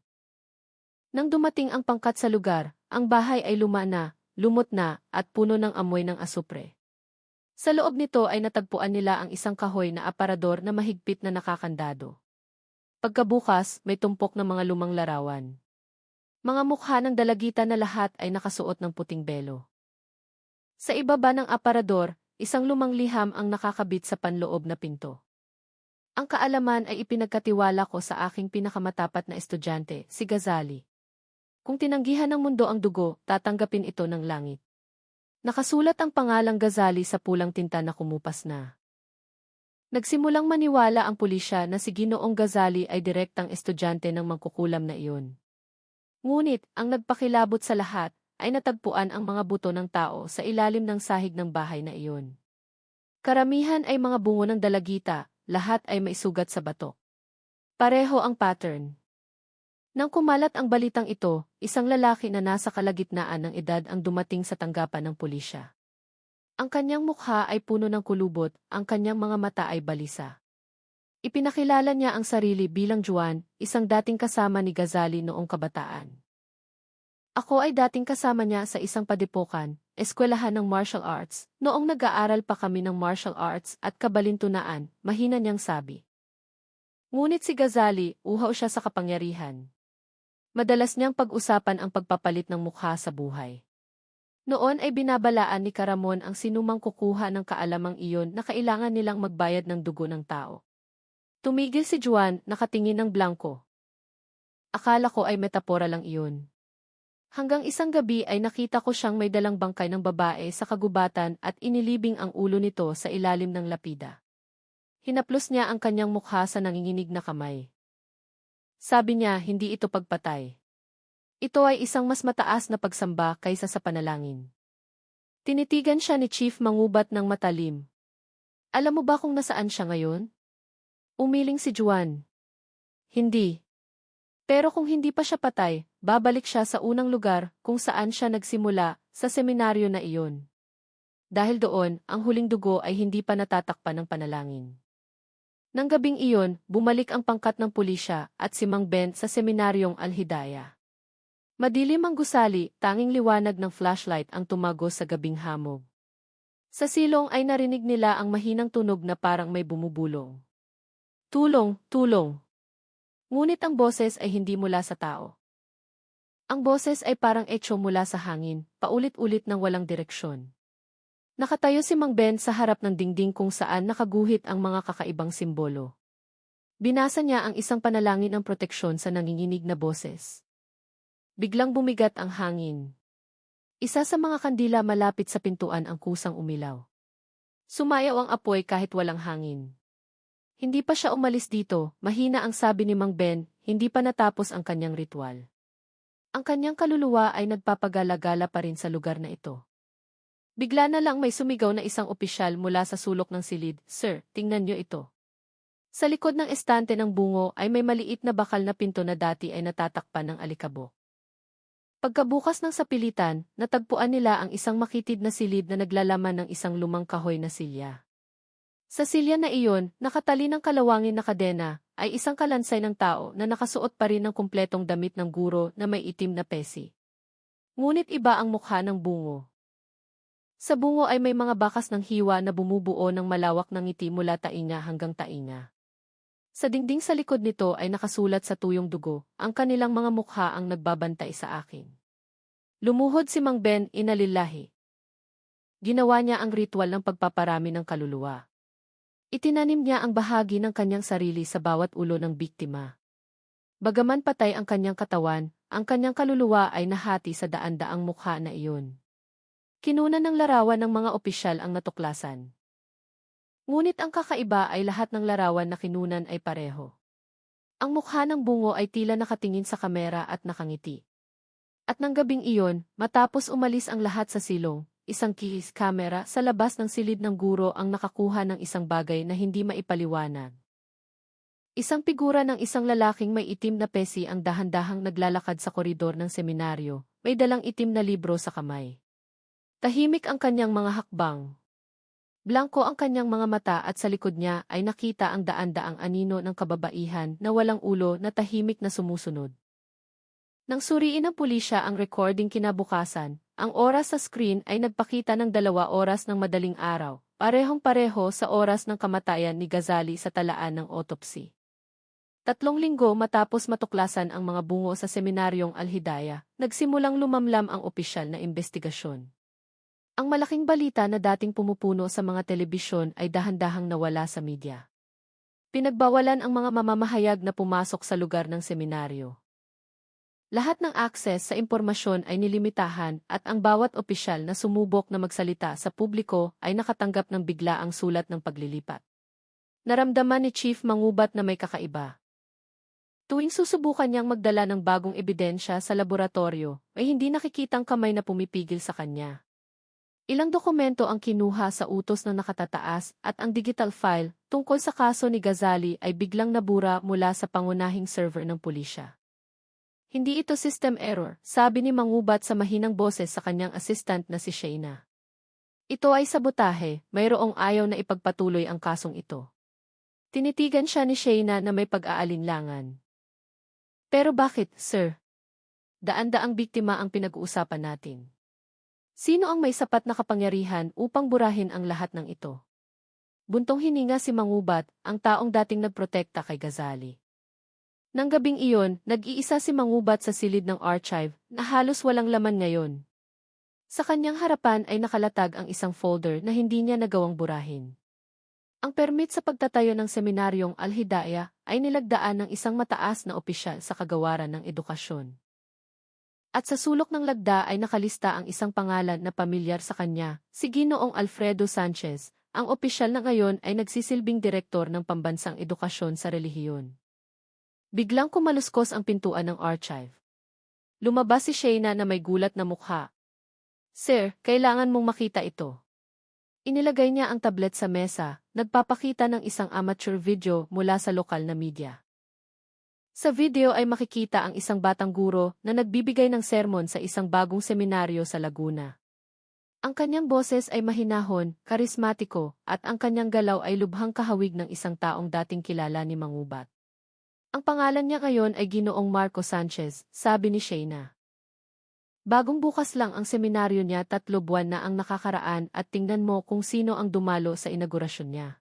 Nang dumating ang pangkat sa lugar, ang bahay ay luma na, lumot na, at puno ng amoy ng asupre. Sa loob nito ay natagpuan nila ang isang kahoy na aparador na mahigpit na nakakandado. Pagkabukas, may tumpok ng mga lumang larawan. Mga mukha ng dalagita na lahat ay nakasuot ng puting belo. Sa ibaba ng aparador, isang lumang liham ang nakakabit sa panloob na pinto. Ang kaalaman ay ipinagkatiwala ko sa aking pinakamatapat na estudyante, si Ghazali. Kung tinanggihan ng mundo ang dugo, tatanggapin ito ng langit. Nakasulat ang pangalang Ghazali sa pulang tinta na kumupas na. Nagsimulang maniwala ang pulisya na si Ginoong Ghazali ay direktang estudyante ng mangkukulam na iyon. Ngunit, ang nagpakilabot sa lahat, ay natagpuan ang mga buto ng tao sa ilalim ng sahig ng bahay na iyon. Karamihan ay mga bungo ng dalagita, lahat ay may sugat sa batok. Pareho ang pattern. Nang kumalat ang balitang ito, isang lalaki na nasa kalagitnaan ng edad ang dumating sa tanggapan ng pulisya. Ang kanyang mukha ay puno ng kulubot, ang kanyang mga mata ay balisa. Ipinakilala niya ang sarili bilang Juan, isang dating kasama ni Ghazali noong kabataan. Ako ay dating kasama niya sa isang padepokan, eskwelahan ng martial arts, noong nag-aaral pa kami ng martial arts at kabalintunaan, mahina niyang sabi. Ngunit si Ghazali, uhaw siya sa kapangyarihan. Madalas niyang pag-usapan ang pagpapalit ng mukha sa buhay. Noon ay binabalaan ni Caramon ang sinumang kukuha ng kaalamang iyon na kailangan nilang magbayad ng dugo ng tao. Tumigil si Juan, nakatingin ng blanko. Akala ko ay metapora lang iyon. Hanggang isang gabi ay nakita ko siyang may dalang bangkay ng babae sa kagubatan at inilibing ang ulo nito sa ilalim ng lapida. Hinaplos niya ang kanyang mukha sa nanginginig na kamay. Sabi niya, hindi ito pagpatay. Ito ay isang mas mataas na pagsamba kaysa sa panalangin. Tinitigan siya ni Chief Mangubat ng matalim. Alam mo ba kung nasaan siya ngayon? Umiling si Juan. Hindi. Pero kung hindi pa siya patay, babalik siya sa unang lugar kung saan siya nagsimula, sa seminaryo na iyon. Dahil doon, ang huling dugo ay hindi pa natatakpan ng panalangin. Nang gabing iyon, bumalik ang pangkat ng pulisya at si Mang Ben sa seminaryong Al-Hidayah. Madilim ang gusali, tanging liwanag ng flashlight ang tumagos sa gabing hamog. Sa silong ay narinig nila ang mahinang tunog na parang may bumubulong. Tulong, tulong. Ngunit ang boses ay hindi mula sa tao. Ang boses ay parang etso mula sa hangin, paulit-ulit ng walang direksyon. Nakatayo si Mang Ben sa harap ng dingding kung saan nakaguhit ang mga kakaibang simbolo. Binasa niya ang isang panalangin ng proteksyon sa nanginginig na boses. Biglang bumigat ang hangin. Isa sa mga kandila malapit sa pintuan ang kusang umilaw. Sumayaw ang apoy kahit walang hangin. Hindi pa siya umalis dito, mahina ang sabi ni Mang Ben, hindi pa natapos ang kanyang ritual. Ang kanyang kaluluwa ay nagpapagala-gala pa rin sa lugar na ito. Bigla na lang may sumigaw na isang opisyal mula sa sulok ng silid, "Sir, tingnan niyo ito." Sa likod ng estante ng bungo ay may maliit na bakal na pinto na dati ay natatakpan ng alikabok. Pagkabukas ng sapilitan, natagpuan nila ang isang makitid na silid na naglalaman ng isang lumang kahoy na silya. Sa silya na iyon, nakatali ng kalawangin na kadena, ay isang kalansay ng tao na nakasuot pa rin ng kumpletong damit ng guro na may itim na pesi. Ngunit iba ang mukha ng bungo. Sa bungo ay may mga bakas ng hiwa na bumubuo ng malawak na ngiti mula tainga hanggang tainga. Sa dingding sa likod nito ay nakasulat sa tuyong dugo, ang kanilang mga mukha ang nagbabantay sa akin. Lumuhod si Mang Ben, inalilahi. Ginawa niya ang ritual ng pagpaparami ng kaluluwa. Itinanim niya ang bahagi ng kanyang sarili sa bawat ulo ng biktima. Bagaman patay ang kanyang katawan, ang kanyang kaluluwa ay nahati sa daan-daang mukha na iyon. Kinunan ng larawan ng mga opisyal ang natuklasan. Ngunit ang kakaiba ay lahat ng larawan na kinunan ay pareho. Ang mukha ng bungo ay tila nakatingin sa kamera at nakangiti. At ng gabing iyon, matapos umalis ang lahat sa silong, isang kihis kamera sa labas ng silid ng guro ang nakakuha ng isang bagay na hindi maipaliwanag. Isang figura ng isang lalaking may itim na pesi ang dahan-dahang naglalakad sa koridor ng seminaryo, may dalang itim na libro sa kamay. Tahimik ang kanyang mga hakbang. Blanko ang kanyang mga mata at sa likod niya ay nakita ang daan-daang anino ng kababaihan na walang ulo na tahimik na sumusunod. Nang suriin ng pulisya ang recording kinabukasan, ang oras sa screen ay nagpakita ng 2 oras ng madaling araw, parehong-pareho sa oras ng kamatayan ni Ghazali sa talaan ng autopsy. 3 linggo matapos matuklasan ang mga bungo sa seminaryong Al-Hidayah, nagsimulang lumamlam ang opisyal na investigasyon. Ang malaking balita na dating pumupuno sa mga telebisyon ay dahan-dahang nawala sa media. Pinagbawalan ang mga mamamahayag na pumasok sa lugar ng seminaryo. Lahat ng akses sa impormasyon ay nilimitahan at ang bawat opisyal na sumubok na magsalita sa publiko ay nakatanggap ng biglaang sulat ng paglilipat. Naramdaman ni Chief Mangubat na may kakaiba. Tuwing susubukan niyang magdala ng bagong ebidensya sa laboratorio, ay hindi nakikitang kamay na pumipigil sa kanya. Ilang dokumento ang kinuha sa utos na nakatataas at ang digital file tungkol sa kaso ni Ghazali ay biglang nabura mula sa pangunahing server ng pulisya. Hindi ito system error, sabi ni Mangubat sa mahinang boses sa kanyang assistant na si Shayna. Ito ay sabotahe, mayroong ayaw na ipagpatuloy ang kasong ito. Tinitigan siya ni Shayna na may pag-aalinlangan. Pero bakit, sir? Daan-daang biktima ang pinag-uusapan natin. Sino ang may sapat na kapangyarihan upang burahin ang lahat ng ito? Buntong hininga si Mangubat, ang taong dating nagprotekta kay Ghazali. Nang gabing iyon, nag-iisa si Mangubat sa silid ng archive na halos walang laman ngayon. Sa kanyang harapan ay nakalatag ang isang folder na hindi niya nagawang burahin. Ang permit sa pagtatayo ng seminaryong Al-Hidayah ay nilagdaan ng isang mataas na opisyal sa kagawaran ng edukasyon. At sa sulok ng lagda ay nakalista ang isang pangalan na pamilyar sa kanya, si Ginoong Alfredo Sanchez, ang opisyal na ngayon ay nagsisilbing direktor ng pambansang edukasyon sa relihiyon. Biglang kumaluskos ang pintuan ng archive. Lumabas si Shayna na may gulat na mukha. Sir, kailangan mong makita ito. Inilagay niya ang tablet sa mesa, nagpapakita ng isang amateur video mula sa lokal na media. Sa video ay makikita ang isang batang guro na nagbibigay ng sermon sa isang bagong seminaryo sa Laguna. Ang kanyang boses ay mahinahon, karismatiko, at ang kanyang galaw ay lubhang kahawig ng isang taong dating kilala ni Mangubat. Ang pangalan niya ngayon ay Ginoong Marco Sanchez, sabi ni Shayna. Bagong bukas lang ang seminaryo niya, 3 buwan na ang nakakaraan at tingnan mo kung sino ang dumalo sa inaugurasyon niya.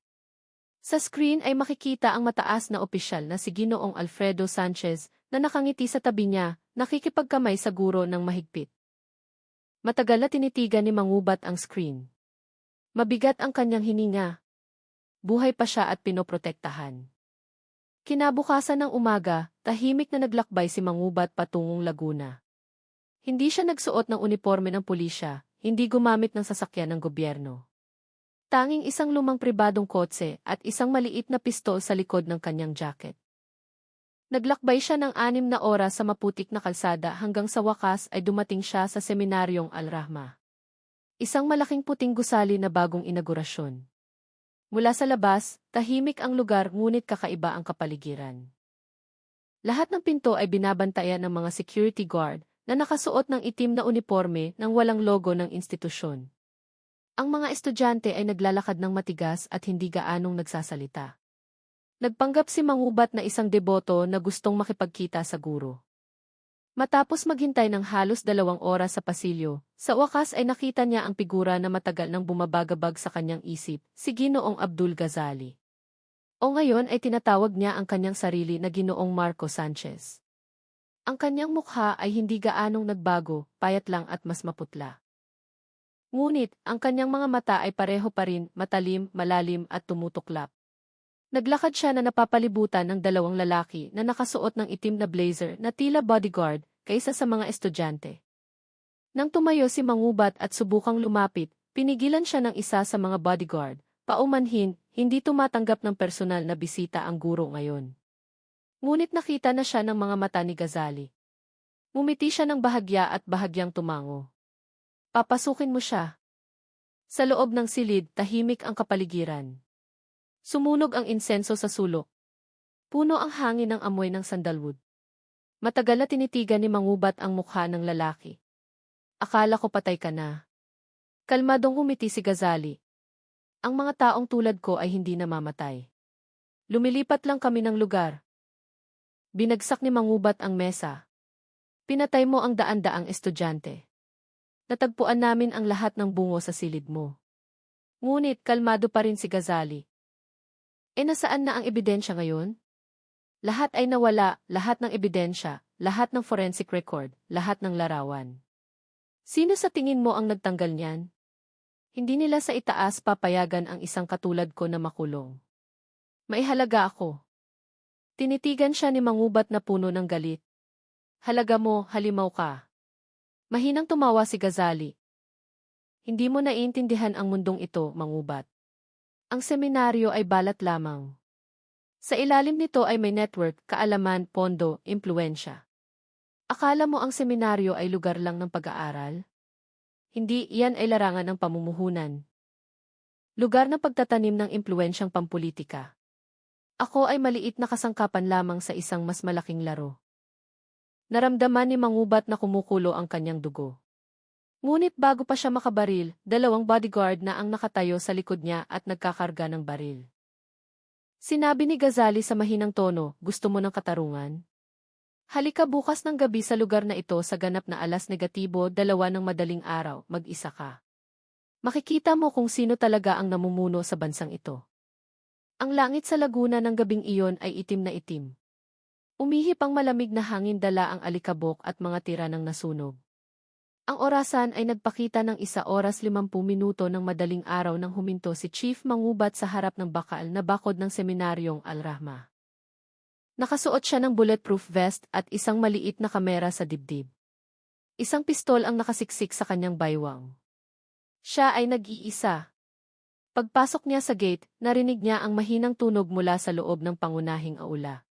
Sa screen ay makikita ang mataas na opisyal na si Ginoong Alfredo Sanchez na nakangiti sa tabi niya, nakikipagkamay sa guro ng mahigpit. Matagal na tinitigan ni Mangubat ang screen. Mabigat ang kanyang hininga. Buhay pa siya at pinoprotektahan. Kinabukasan ng umaga, tahimik na naglakbay si Mangubat patungong Laguna. Hindi siya nagsuot ng uniporme ng pulisya, hindi gumamit ng sasakyan ng gobyerno. Tanging isang lumang pribadong kotse at isang maliit na pistol sa likod ng kanyang jacket. Naglakbay siya ng 6 na oras sa maputik na kalsada hanggang sa wakas ay dumating siya sa Seminaryong Al-Rahma. Isang malaking puting gusali na bagong inaugurasyon. Mula sa labas, tahimik ang lugar ngunit kakaiba ang kapaligiran. Lahat ng pinto ay binabantayan ng mga security guard na nakasuot ng itim na uniforme nang walang logo ng institusyon. Ang mga estudyante ay naglalakad ng matigas at hindi gaanong nagsasalita. Nagpanggap si Mangubat na isang deboto na gustong makipagkita sa guro. Matapos maghintay ng halos 2 oras sa pasilyo, sa wakas ay nakita niya ang figura na matagal nang bumabagabag sa kanyang isip, si Ginoong Abdul Ghazali. O ngayon ay tinatawag niya ang kanyang sarili na Ginoong Marco Sanchez. Ang kanyang mukha ay hindi gaanong nagbago, payat lang at mas maputla. Ngunit, ang kanyang mga mata ay pareho pa rin, matalim, malalim at tumutuklap. Naglakad siya na napapalibutan ng 2 lalaki na nakasuot ng itim na blazer na tila bodyguard kaysa sa mga estudyante. Nang tumayo si Mangubat at subukang lumapit, pinigilan siya ng isa sa mga bodyguard, paumanhin, hindi tumatanggap ng personal na bisita ang guro ngayon. Ngunit nakita na siya ng mga mata ni Ghazali. Ngumiti siya ng bahagya at bahagyang tumango. Papasukin mo siya. Sa loob ng silid, tahimik ang kapaligiran. Sumunog ang insenso sa sulok. Puno ang hangin ng amoy ng sandalwood. Matagal na tinitigan ni Mangubat ang mukha ng lalaki. Akala ko patay ka na. Kalmadong humiti si Ghazali. Ang mga taong tulad ko ay hindi namamatay. Lumilipat lang kami ng lugar. Binagsak ni Mangubat ang mesa. Pinatay mo ang daan-daang estudyante. Natagpuan namin ang lahat ng bungo sa silid mo. Ngunit kalmado pa rin si Ghazali. Nasaan na ang ebidensya ngayon? Lahat ay nawala, lahat ng ebidensya, lahat ng forensic record, lahat ng larawan. Sino sa tingin mo ang nagtanggal niyan? Hindi nila sa itaas papayagan ang isang katulad ko na makulong. Maihalaga ako. Tinitigan siya ni Mangubat na puno ng galit. Halaga mo, halimaw ka. Mahinang tumawa si Ghazali. Hindi mo naiintindihan ang mundong ito, Mangubat. Ang seminaryo ay balat lamang. Sa ilalim nito ay may network, kaalaman, pondo, impluensya. Akala mo ang seminaryo ay lugar lang ng pag-aaral? Hindi, iyan ay larangan ng pamumuhunan. Lugar ng pagtatanim ng impluensyang pampulitika. Ako ay maliit na kasangkapan lamang sa isang mas malaking laro. Naramdaman ni Mangubat na kumukulo ang kanyang dugo. Ngunit bago pa siya makabaril, 2 bodyguard na ang nakatayo sa likod niya at nagkakarga ng baril. Sinabi ni Ghazali sa mahinang tono, gusto mo ng katarungan? Halika bukas ng gabi sa lugar na ito sa ganap na alas negatibo 2 ng madaling araw, mag-isa ka. Makikita mo kung sino talaga ang namumuno sa bansang ito. Ang langit sa Laguna ng gabing iyon ay itim na itim. Umihip ang malamig na hangin, dala ang alikabok at mga tira ng nasunog. Ang orasan ay nagpakita ng 1 oras 50 minuto ng madaling araw nang huminto si Chief Mangubat sa harap ng bakal na bakod ng Seminaryong Al-Rahma. Nakasuot siya ng bulletproof vest at isang maliit na kamera sa dibdib. Isang pistol ang nakasiksik sa kanyang baywang. Siya ay nag-iisa. Pagpasok niya sa gate, narinig niya ang mahinang tunog mula sa loob ng pangunahing aula.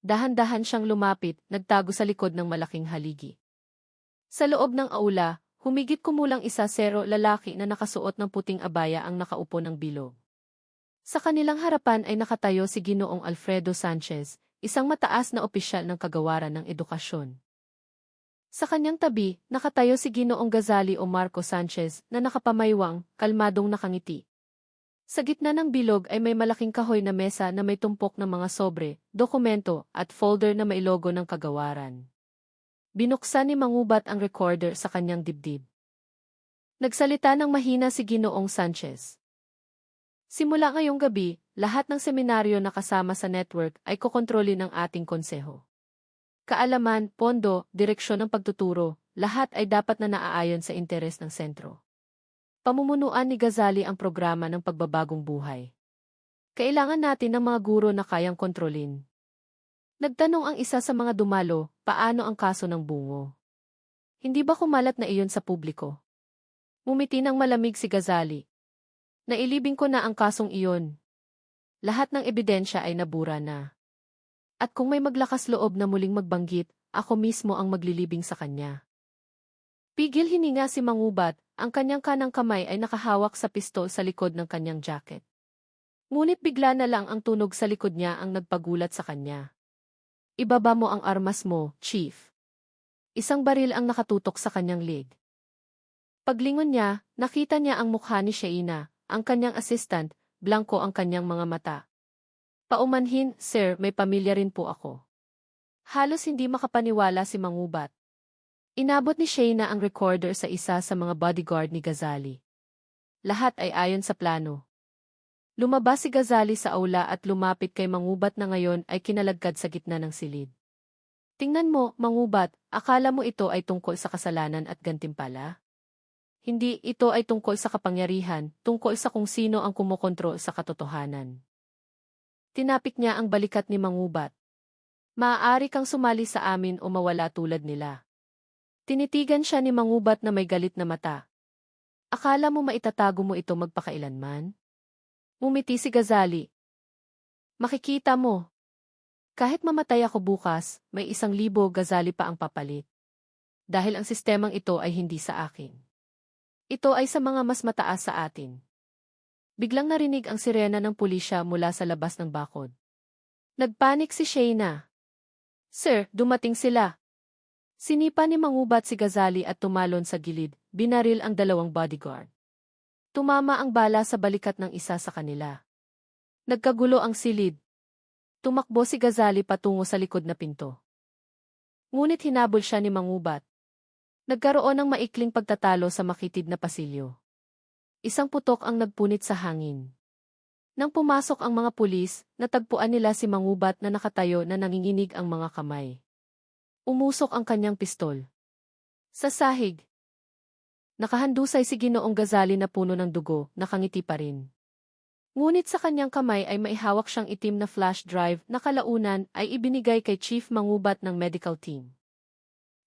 Dahan-dahan siyang lumapit, nagtago sa likod ng malaking haligi. Sa loob ng aula, humigit kumulang 1 lalaki na nakasuot ng puting abaya ang nakaupo ng bilog. Sa kanilang harapan ay nakatayo si Ginoong Alfredo Sanchez, isang mataas na opisyal ng kagawaran ng edukasyon. Sa kanyang tabi, nakatayo si Ginoong Ghazali o Marco Sanchez na nakapamaywang, kalmadong nakangiti. Sa gitna ng bilog ay may malaking kahoy na mesa na may tumpok ng mga sobre, dokumento, at folder na may logo ng kagawaran. Binuksan ni Mangubat ang recorder sa kanyang dibdib. Nagsalita ng mahina si Ginoong Sanchez. Simula ngayong gabi, lahat ng seminaryo na kasama sa network ay kokontrolin ng ating konseho. Kaalaman, pondo, direksyon ng pagtuturo, lahat ay dapat na naaayon sa interes ng sentro. Pamumunuan ni Ghazali ang programa ng pagbabagong buhay. Kailangan natin ng mga guro na kayang kontrolin. Nagtanong ang isa sa mga dumalo, paano ang kaso ng bungo? Hindi ba kumalat na iyon sa publiko? Ngumiti ng malamig si Ghazali. Nailibing ko na ang kasong iyon. Lahat ng ebidensya ay nabura na. At kung may maglakas loob na muling magbanggit, ako mismo ang maglilibing sa kanya. Pigil hininga si Mangubat, ang kanyang kanang kamay ay nakahawak sa pistol sa likod ng kanyang jacket. Ngunit bigla na lang ang tunog sa likod niya ang nagpagulat sa kanya. Ibaba mo ang armas mo, Chief. Isang baril ang nakatutok sa kanyang leg. Paglingon niya, nakita niya ang mukha ni Shaina, ang kanyang assistant, blanko ang kanyang mga mata. Paumanhin, sir, may pamilya rin po ako. Halos hindi makapaniwala si Mangubat. Inabot ni Shaina ang recorder sa isa sa mga bodyguard ni Ghazali. Lahat ay ayon sa plano. Lumabas si Ghazali sa aula at lumapit kay Mangubat na ngayon ay kinalagkad sa gitna ng silid. Tingnan mo, Mangubat, akala mo ito ay tungkol sa kasalanan at gantimpala? Hindi, ito ay tungkol sa kapangyarihan, tungkol sa kung sino ang kumokontrol sa katotohanan. Tinapik niya ang balikat ni Mangubat. Maaari kang sumali sa amin o mawala tulad nila. Tinitigan siya ni Mangubat na may galit na mata. Akala mo maitatago mo ito magpakailanman? Umiti si Ghazali. Makikita mo. Kahit mamatay ako bukas, may 1,000 Ghazali pa ang papalit. Dahil ang sistemang ito ay hindi sa akin. Ito ay sa mga mas mataas sa atin. Biglang narinig ang sirena ng pulisya mula sa labas ng bakod. Nagpanik si Shaina. Sir, dumating sila. Sinipa ni Mangubat si Ghazali at tumalon sa gilid, binaril ang 2 bodyguard. Tumama ang bala sa balikat ng isa sa kanila. Nagkagulo ang silid. Tumakbo si Ghazali patungo sa likod na pinto. Ngunit hinabol siya ni Mangubat. Nagkaroon ng maikling pagtatalo sa makitid na pasilyo. Isang putok ang nagpunit sa hangin. Nang pumasok ang mga pulis, natagpuan nila si Mangubat na nakatayo na nanginginig ang mga kamay. Umusok ang kanyang pistol. Sa sahig. Nakahandusay si Ginoong Ghazali na puno ng dugo, nakangiti pa rin. Ngunit sa kanyang kamay ay maihawak siyang itim na flash drive na kalaunan ay ibinigay kay Chief Mangubat ng medical team.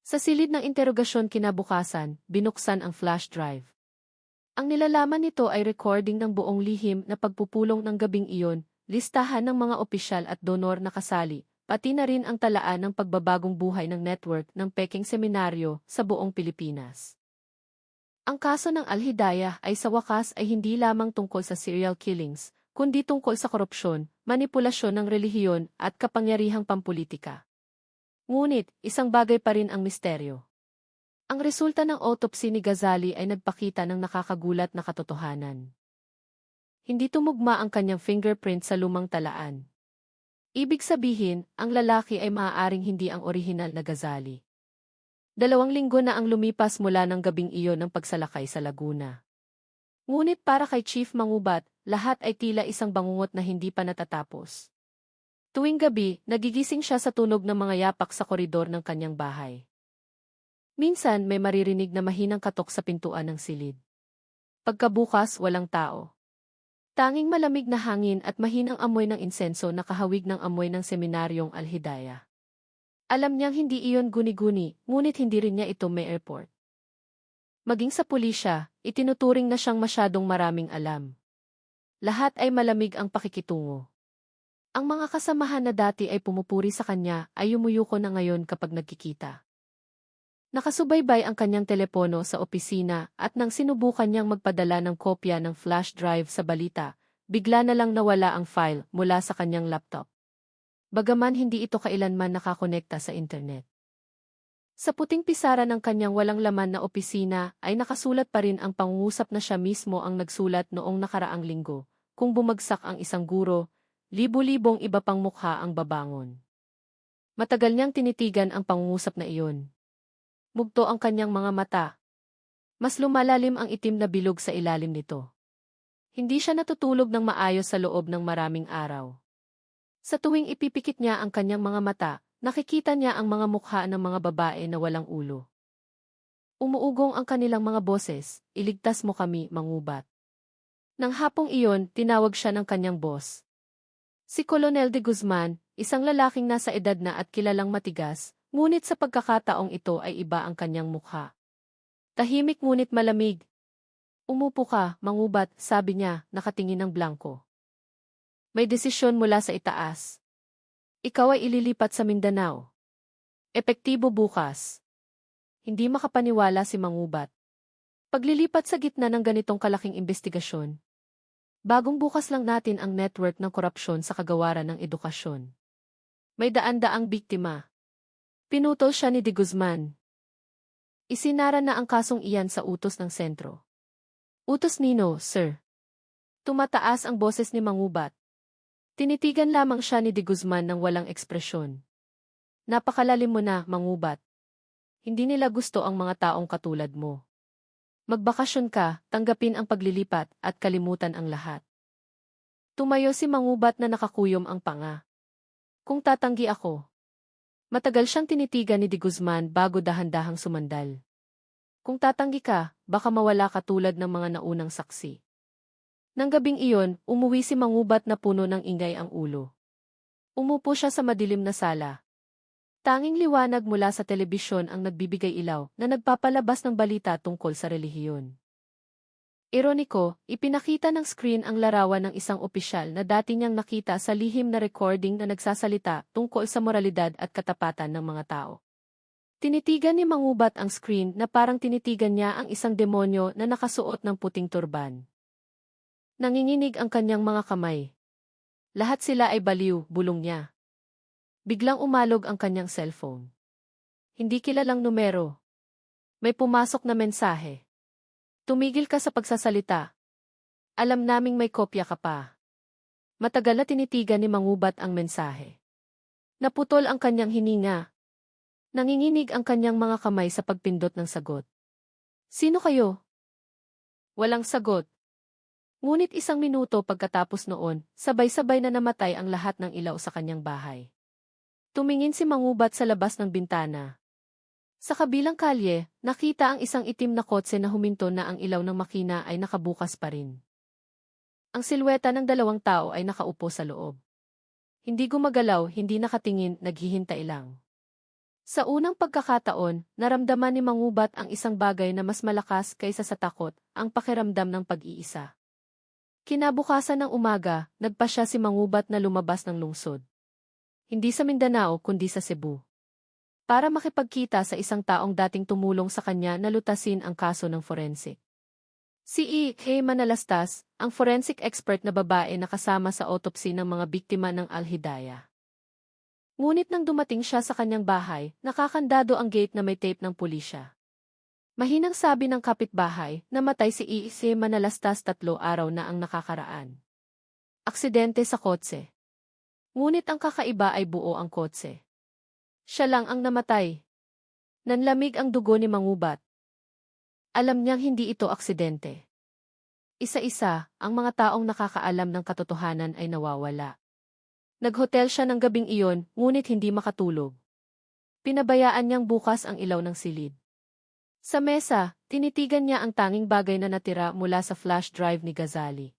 Sa silid ng interogasyon kinabukasan, binuksan ang flash drive. Ang nilalaman nito ay recording ng buong lihim na pagpupulong ng gabing iyon, listahan ng mga opisyal at donor na kasali, pati na rin ang talaan ng pagbabagong buhay ng network ng Peking Seminaryo sa buong Pilipinas. Ang kaso ng Al-Hidayah ay sa wakas ay hindi lamang tungkol sa serial killings, kundi tungkol sa korupsyon, manipulasyon ng relihiyon at kapangyarihang pampulitika. Ngunit, isang bagay pa rin ang misteryo. Ang resulta ng autopsy ni Ghazali ay nagpakita ng nakakagulat na katotohanan. Hindi tumugma ang kanyang fingerprint sa lumang talaan. Ibig sabihin, ang lalaki ay maaaring hindi ang orihinal na Ghazali. 2 linggo na ang lumipas mula ng gabing iyon ng pagsalakay sa Laguna. Ngunit para kay Chief Mangubat, lahat ay tila isang bangungot na hindi pa natatapos. Tuwing gabi, nagigising siya sa tunog ng mga yapak sa koridor ng kanyang bahay. Minsan may maririnig na mahinang katok sa pintuan ng silid. Pagkabukas, walang tao. Tanging malamig na hangin at mahinang amoy ng insenso na kahawig ng amoy ng seminaryong Al-Hidayah. Alam niyang hindi iyon guni-guni, ngunit hindi rin niya ito may airport. Maging sa pulisya, itinuturing na siyang masyadong maraming alam. Lahat ay malamig ang pakikitungo. Ang mga kasamahan na dati ay pumupuri sa kanya ay yumuyuko na ngayon kapag nagkikita. Nakasubaybay ang kanyang telepono sa opisina at nang sinubukan niyang magpadala ng kopya ng flash drive sa balita, bigla na lang nawala ang file mula sa kanyang laptop. Bagaman hindi ito kailanman nakakonekta sa internet. Sa puting pisara ng kanyang walang laman na opisina ay nakasulat pa rin ang pangungusap na siya mismo ang nagsulat noong nakaraang linggo. Kung bumagsak ang isang guro, libu-libong iba pang mukha ang babangon. Matagal niyang tinitigan ang pangungusap na iyon. Mugto ang kanyang mga mata. Mas lumalalim ang itim na bilog sa ilalim nito. Hindi siya natutulog ng maayos sa loob ng maraming araw. Sa tuwing ipipikit niya ang kanyang mga mata, nakikita niya ang mga mukha ng mga babae na walang ulo. Umuugong ang kanilang mga boses, "Iligtas mo kami, mangubat." Nang hapong iyon, tinawag siya ng kanyang boss. Si Colonel de Guzman, isang lalaking nasa edad na at kilalang matigas, ngunit sa pagkakataong ito ay iba ang kanyang mukha. Tahimik ngunit malamig. "Umupo ka, mangubat," sabi niya, nakatingin ng blanko. "May desisyon mula sa itaas. Ikaw ay ililipat sa Mindanao. Epektibo bukas." Hindi makapaniwala si mangubat. Paglilipat sa gitna ng ganitong kalaking investigasyon. Bagong bukas lang natin ang network ng korupsyon sa kagawaran ng edukasyon. May daan-daang biktima. Pinutol siya ni de Guzman. Isinara na ang kasong iyan sa utos ng sentro. "Utos nino, sir." Tumataas ang boses ni mangubat. Tinitigan lamang siya ni de Guzman ng walang ekspresyon. "Napakalalim mo na, mangubat. Hindi nila gusto ang mga taong katulad mo. Magbakasyon ka, tanggapin ang paglilipat, at kalimutan ang lahat." Tumayo si mangubat na nakakuyom ang panga. "Kung tatanggi ako." Matagal siyang tinitigan ni de Guzman bago dahan-dahang sumandal. "Kung tatanggi ka, baka mawala ka tulad ng mga naunang saksi." Nang gabing iyon, umuwi si mangubat na puno ng ingay ang ulo. Umupo siya sa madilim na sala. Tanging liwanag mula sa telebisyon ang nagbibigay ilaw na nagpapalabas ng balita tungkol sa relihiyon. Ironiko, ipinakita ng screen ang larawan ng isang opisyal na dati niyang nakita sa lihim na recording na nagsasalita tungkol sa moralidad at katapatan ng mga tao. Tinitigan ni mangubat ang screen na parang tinitigan niya ang isang demonyo na nakasuot ng puting turban. Nanginginig ang kanyang mga kamay. Lahat sila ay baliw, bulong niya. Biglang umalog ang kanyang cellphone. Hindi kilalang numero. May pumasok na mensahe. "Tumigil ka sa pagsasalita. Alam naming may kopya ka pa." Matagal na tinitigan ni mangubat ang mensahe. Naputol ang kanyang hininga. Nanginginig ang kanyang mga kamay sa pagpindot ng sagot. "Sino kayo?" Walang sagot. Ngunit 1 minuto pagkatapos noon, sabay-sabay na namatay ang lahat ng ilaw sa kanyang bahay. Tumingin si mangubat sa labas ng bintana. Sa kabilang kalye, nakita ang isang itim na kotse na huminto na ang ilaw ng makina ay nakabukas pa rin. Ang silweta ng 2 tao ay nakaupo sa loob. Hindi gumagalaw, hindi nakatingin, naghihintay lang. Sa unang pagkakataon, naramdaman ni mangubat ang isang bagay na mas malakas kaysa sa takot, ang pakiramdam ng pag-iisa. Kinabukasan ng umaga, nagpasya si mangubat na lumabas ng lungsod. Hindi sa Mindanao kundi sa Cebu. Para makipagkita sa isang taong dating tumulong sa kanya na lutasin ang kaso ng forensic. Si E.K. Manalastas, ang forensic expert na babae na kasama sa autopsy ng mga biktima ng Al-Hidayah. Ngunit nang dumating siya sa kanyang bahay, nakakandado ang gate na may tape ng pulisya. Mahinang sabi ng kapitbahay, namatay si E.K. Manalastas 3 araw na ang nakakaraan. Aksidente sa kotse. Ngunit ang kakaiba ay buo ang kotse. Siya lang ang namatay. Nanlamig ang dugo ni mangubat. Alam niyang hindi ito aksidente. Isa-isa, ang mga taong nakakaalam ng katotohanan ay nawawala. Naghotel siya ng gabing iyon, ngunit hindi makatulog. Pinabayaan niyang bukas ang ilaw ng silid. Sa mesa, tinitigan niya ang tanging bagay na natira mula sa flash drive ni Ghazali.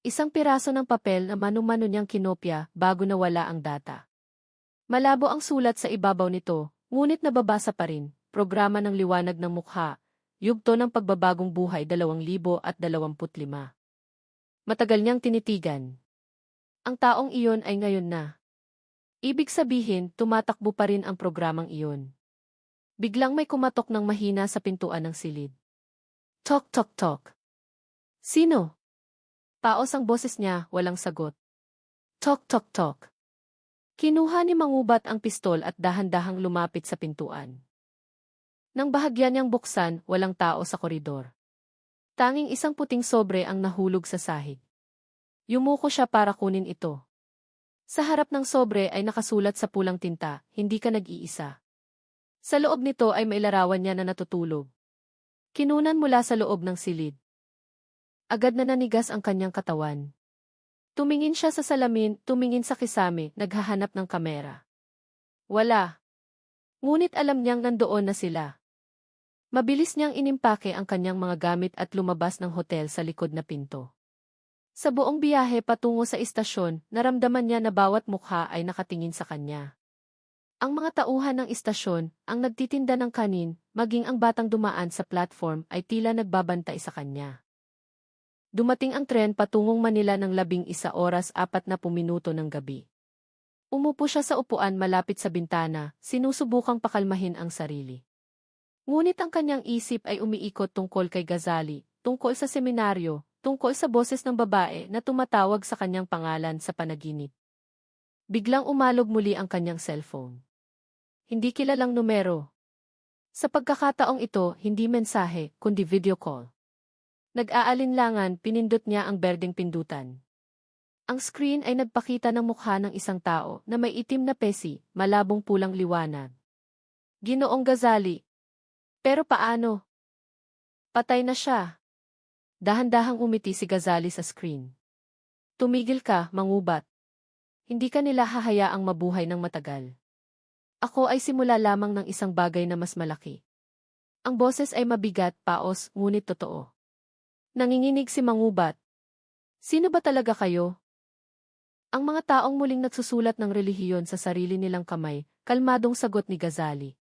Isang piraso ng papel na mano-mano niyang kinopya bago nawala ang data. Malabo ang sulat sa ibabaw nito, ngunit nababasa pa rin, programa ng liwanag ng mukha, yugto ng pagbabagong buhay 2025. Matagal niyang tinitigan. Ang taong iyon ay ngayon na. Ibig sabihin, tumatakbo pa rin ang programang iyon. Biglang may kumatok ng mahina sa pintuan ng silid. Tok tok tok. "Sino?" Paos ang boses niya, walang sagot. Tok tok tok. Kinuha ni mangubat ang pistol at dahan-dahang lumapit sa pintuan. Nang bahagyan niyang buksan, walang tao sa koridor. Tanging isang puting sobre ang nahulog sa sahig. Yumuko siya para kunin ito. Sa harap ng sobre ay nakasulat sa pulang tinta, "Hindi ka nag-iisa." Sa loob nito ay may larawan niya na natutulog. Kinunan mula sa loob ng silid. Agad na nanigas ang kanyang katawan. Tumingin siya sa salamin, tumingin sa kisame, naghahanap ng kamera. Wala. Ngunit alam niyang nandoon na sila. Mabilis niyang inimpake ang kanyang mga gamit at lumabas ng hotel sa likod na pinto. Sa buong biyahe patungo sa istasyon, naramdaman niya na bawat mukha ay nakatingin sa kanya. Ang mga tauhan ng istasyon, ang nagtitinda ng kanin, maging ang batang dumaan sa platform ay tila nagbabantay sa kanya. Dumating ang tren patungong Manila ng 11:40 ng gabi. Umupo siya sa upuan malapit sa bintana, sinusubukang pakalmahin ang sarili. Ngunit ang kanyang isip ay umiikot tungkol kay Gazali, tungkol sa seminaryo, tungkol sa boses ng babae na tumatawag sa kanyang pangalan sa panaginip. Biglang umalog muli ang kanyang cellphone. Hindi kilalang numero. Sa pagkakataong ito, hindi mensahe, kundi video call. Nag-aalinlangan, pinindot niya ang berdeng pindutan. Ang screen ay nagpakita ng mukha ng isang tao na may itim na pesi, malabong pulang liwanag. Ginoong Gazali. Pero paano? Patay na siya. Dahan-dahang umiti si Gazali sa screen. Tumigil ka, mangubat. Hindi ka nila hahayaang mabuhay ng matagal. Ako ay simula lamang ng isang bagay na mas malaki. Ang boses ay mabigat, paos, ngunit totoo. Nanginginig si mangubat. Sino ba talaga kayo? Ang mga taong muling nagsusulat ng relihiyon sa sarili nilang kamay, kalmadong sagot ni Gazali.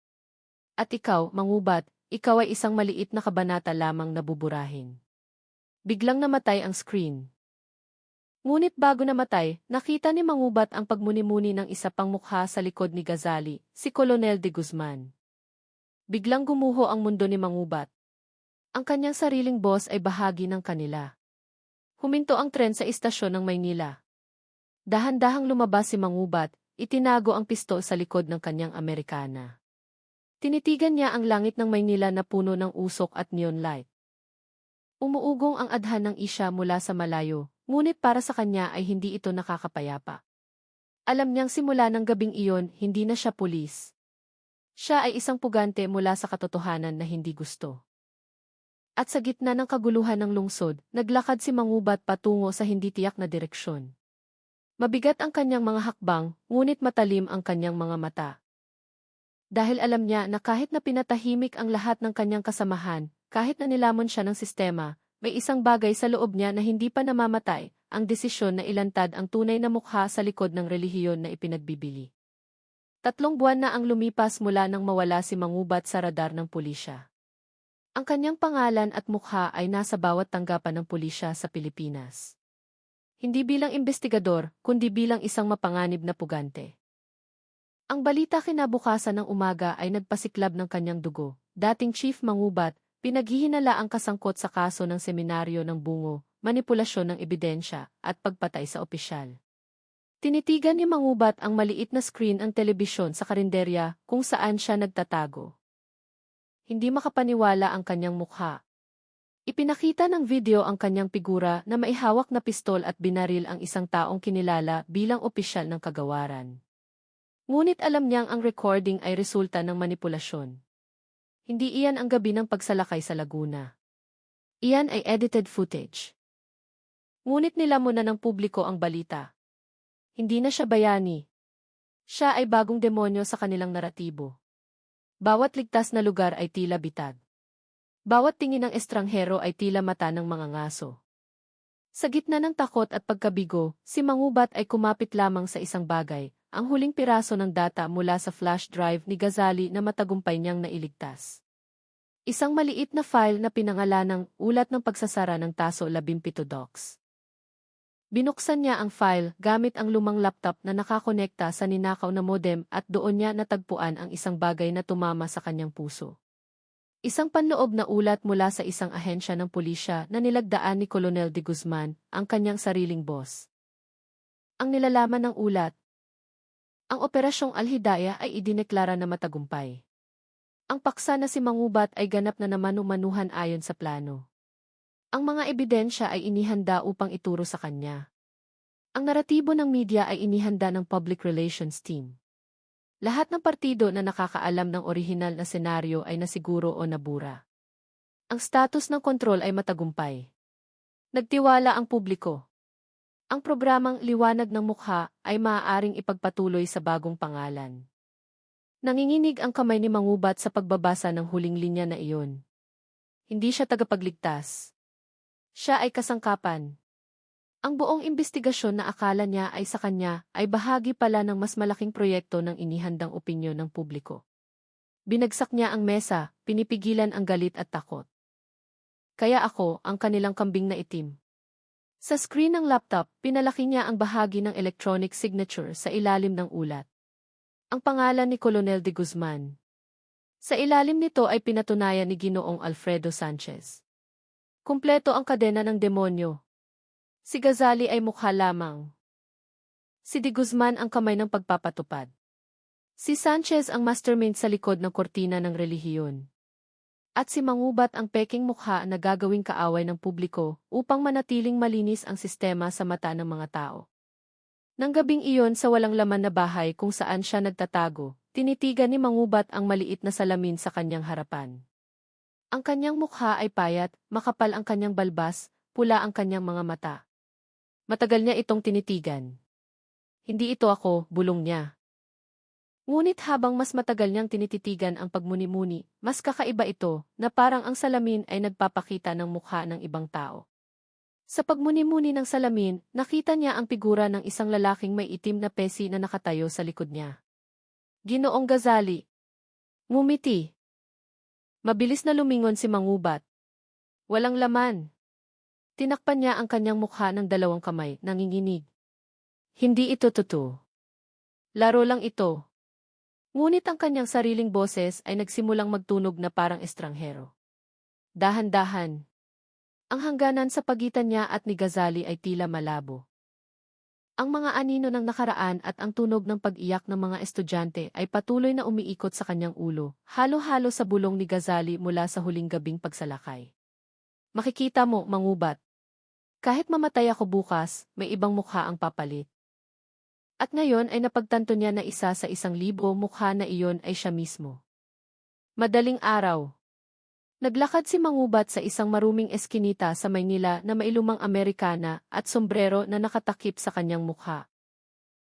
At ikaw, mangubat, ikaw ay isang maliit na kabanata lamang na buburahin. Biglang namatay ang screen. Ngunit bago namatay, nakita ni mangubat ang pagmuni-muni ng isa pang mukha sa likod ni Gazali, si Colonel de Guzman. Biglang gumuho ang mundo ni mangubat. Ang kanyang sariling boss ay bahagi ng kanila. Huminto ang tren sa istasyon ng Maynila. Dahan-dahang lumabas si mangubat, itinago ang pistol sa likod ng kanyang Amerikana. Tinitigan niya ang langit ng Maynila na puno ng usok at neon light. Umuugong ang adhan ng isya mula sa malayo, ngunit para sa kanya ay hindi ito nakakapayapa. Alam niyang simula ng gabing iyon, hindi na siya pulis. Siya ay isang pugante mula sa katotohanan na hindi gusto. At sa gitna ng kaguluhan ng lungsod, naglakad si mangubat patungo sa hindi tiyak na direksyon. Mabigat ang kanyang mga hakbang, ngunit matalim ang kanyang mga mata. Dahil alam niya na kahit na pinatahimik ang lahat ng kanyang kasamahan, kahit na nilamon siya ng sistema, may isang bagay sa loob niya na hindi pa namamatay, ang desisyon na ilantad ang tunay na mukha sa likod ng relihiyon na ipinagbibili. 3 buwan na ang lumipas mula nang mawala si mangubat sa radar ng pulisya. Ang kanyang pangalan at mukha ay nasa bawat tanggapan ng pulisya sa Pilipinas. Hindi bilang investigador, kundi bilang isang mapanganib na pugante. Ang balita kinabukasan ng umaga ay nagpasiklab ng kanyang dugo. Dating Chief Mangubat, pinaghihinala ang kasangkot sa kaso ng seminaryo ng bungo, manipulasyon ng ebidensya, at pagpatay sa opisyal. Tinitigan ni mangubat ang maliit na screen ng telebisyon sa karinderya kung saan siya nagtatago. Hindi makapaniwala ang kanyang mukha. Ipinakita ng video ang kanyang figura na maihawak na pistol at binaril ang isang taong kinilala bilang opisyal ng kagawaran. Ngunit alam niyang ang recording ay resulta ng manipulasyon. Hindi iyan ang gabi ng pagsalakay sa Laguna. Iyan ay edited footage. Ngunit nilamon na ng publiko ang balita. Hindi na siya bayani. Siya ay bagong demonyo sa kanilang naratibo. Bawat ligtas na lugar ay tila bitag. Bawat tingin ng estranghero ay tila mata ng mga ngaso. Sa gitna ng takot at pagkabigo, si mangubat ay kumapit lamang sa isang bagay, ang huling piraso ng data mula sa flash drive ni Gazali na matagumpay niyang nailigtas. Isang maliit na file na pinangalanang Ulat ng Pagsasara ng Taso 17 Docs. Binuksan niya ang file gamit ang lumang laptop na nakakonekta sa ninakaw na modem at doon niya natagpuan ang isang bagay na tumama sa kanyang puso. Isang panloob na ulat mula sa isang ahensya ng pulisya na nilagdaan ni Colonel de Guzman, ang kanyang sariling boss. Ang nilalaman ng ulat, ang Operasyong Al-Hidayah ay idineklara na matagumpay. Ang paksa na si mangubat ay ganap na namanu-manuhan ayon sa plano. Ang mga ebidensya ay inihanda upang ituro sa kanya. Ang naratibo ng media ay inihanda ng public relations team. Lahat ng partido na nakakaalam ng orihinal na senaryo ay nasiguro o nabura. Ang status ng kontrol ay matagumpay. Nagtiwala ang publiko. Ang programang Liwanag ng Mukha ay maaaring ipagpatuloy sa bagong pangalan. Nanginginig ang kamay ni Mangubat sa pagbabasa ng huling linya na iyon. Hindi siya tagapagligtas. Siya ay kasangkapan. Ang buong imbestigasyon na akala niya ay sa kanya ay bahagi pala ng mas malaking proyekto ng inihandang opinyon ng publiko. Binagsak niya ang mesa, pinipigilan ang galit at takot. Kaya ako, ang kanilang kambing na itim. Sa screen ng laptop, pinalaki niya ang bahagi ng electronic signature sa ilalim ng ulat. Ang pangalan ni Colonel de Guzman. Sa ilalim nito ay pinatunayan ni Ginoong Alfredo Sanchez. Kumpleto ang kadena ng demonyo. Si Gazali ay mukha lamang. Si de Guzman ang kamay ng pagpapatupad. Si Sanchez ang mastermind sa likod ng kortina ng relihiyon. At si Mangubat ang peking mukha na gagawing kaaway ng publiko upang manatiling malinis ang sistema sa mata ng mga tao. Nang gabing iyon sa walang laman na bahay kung saan siya nagtatago, tinitigan ni Mangubat ang maliit na salamin sa kanyang harapan. Ang kanyang mukha ay payat, makapal ang kanyang balbas, pula ang kanyang mga mata. Matagal niya itong tinitigan. Hindi ito ako, bulong niya. Ngunit habang mas matagal niyang tinititigan ang pagmuni-muni, mas kakaiba ito, na parang ang salamin ay nagpapakita ng mukha ng ibang tao. Sa pagmuni-muni ng salamin, nakita niya ang figura ng isang lalaking may itim na pesi na nakatayo sa likod niya. Ginoong Gazali. Ngumiti. Mabilis na lumingon si Mangubat. Walang laman. Tinakpan niya ang kanyang mukha ng dalawang kamay, nanginginig. Hindi ito totoo. Laro lang ito. Ngunit ang kanyang sariling boses ay nagsimulang magtunog na parang estranghero. Dahan-dahan. Ang hangganan sa pagitan niya at ni Gazali ay tila malabo. Ang mga anino ng nakaraan at ang tunog ng pag-iyak ng mga estudyante ay patuloy na umiikot sa kanyang ulo, halo-halo sa bulong ni Gazali mula sa huling gabing pagsalakay. Makikita mo, Mangubat. Kahit mamatay ako bukas, may ibang mukha ang papalit. At ngayon ay napagtanto niya na isa sa 1,000 mukha na iyon ay siya mismo. Madaling araw. Naglakad si Mangubat sa isang maruming eskinita sa Maynila na may lumang Amerikana at sombrero na nakatakip sa kanyang mukha.